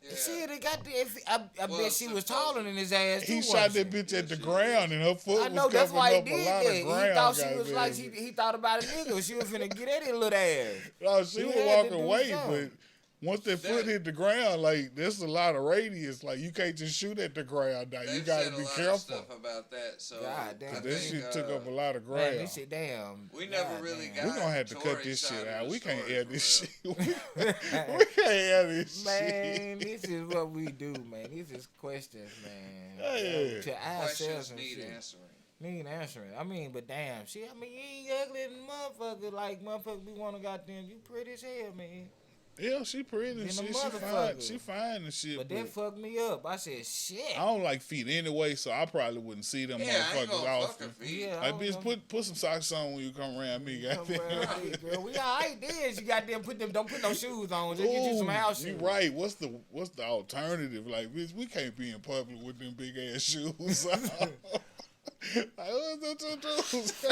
Yeah. Shit, they got the. I Well, bet she was taller than his ass. He too, shot wasn't that she? bitch at the she ground, and her foot I was know that's covering why he up a did lot that. of He ground. thought she was goddamn like it. he thought about a nigga. She was finna get at his little ass. No, she He was had to walking do away, but something. once that foot hit the ground, like there's a lot of radius. Like you can't just shoot at the ground. Now you They've gotta said a be lot careful. of stuff about that. So God damn. I That think, shit took up a lot of Man, ground. this shit, damn. We never God really damn. got- We're gonna have to cut Tory's this side shit of out. the We can't story, air for this real. shit. We can't air this Man, shit. this is what we do, man. This is questions, man. Yeah. To ourselves Questions and need shit. answering. Need answering. I mean, but damn, shit. I mean, you ain't ugly than motherfucker. Like motherfucker, be wanna goddamn. You pretty as hell, man. Yeah, she pretty and Then shit. the She fine. motherfucker. She fine and shit. But But that fucked me up. I said, shit. I don't like feet anyway, so I probably wouldn't see them Yeah, I ain't motherfuckers gonna fuck often. her feet. Yeah, I Like, don't bitch, know. put some socks on when you come around me, Come goddamn. around me, girl. We alright then. She got them. Don't put no shoes on. Just get you some Ooh, house you shoes. right. What's the alternative? Like, bitch, we can't be in public with them big ass shoes. Like, what's the two shoes?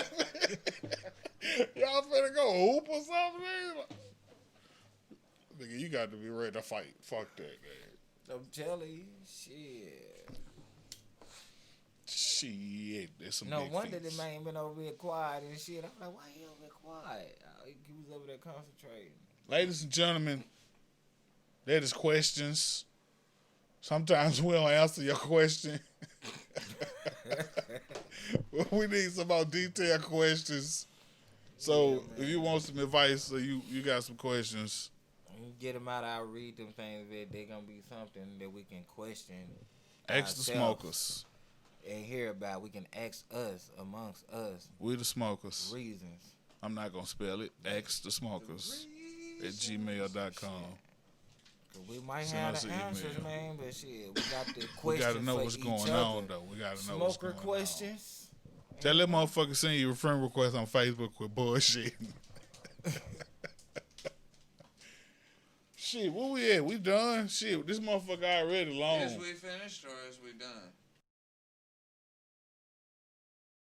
Y'all finna go hoop or something? Nigga, you got to be ready to fight. Fuck that, man. I'm telling you, shit. Shit, there's some No big wonder feet. the man been over there quiet and shit. I'm like, why he over there quiet? He was over there concentrating. Ladies and gentlemen, that is questions. Sometimes we don't answer your question. We need some more detailed questions. So Yeah, man. if you want some advice or you got some questions, You get them out. I'll read them things. That they're gonna be something that we can question. ask the ourselves smokers. And hear about. We can ask us amongst us We the smokers. reasons. I'm not going to spell it. Ask the smokers at gmail.com. Cause we might Send have us the an answers, email. man. But shit, we got the We questions got to know for what's each going other. on, though. We got to know what's Smoker going questions. on. Tell that motherfucker send you a friend request on Facebook with bullshit. Shit, where we at? We done? Shit, this motherfucker already long. Is we finished or is we done?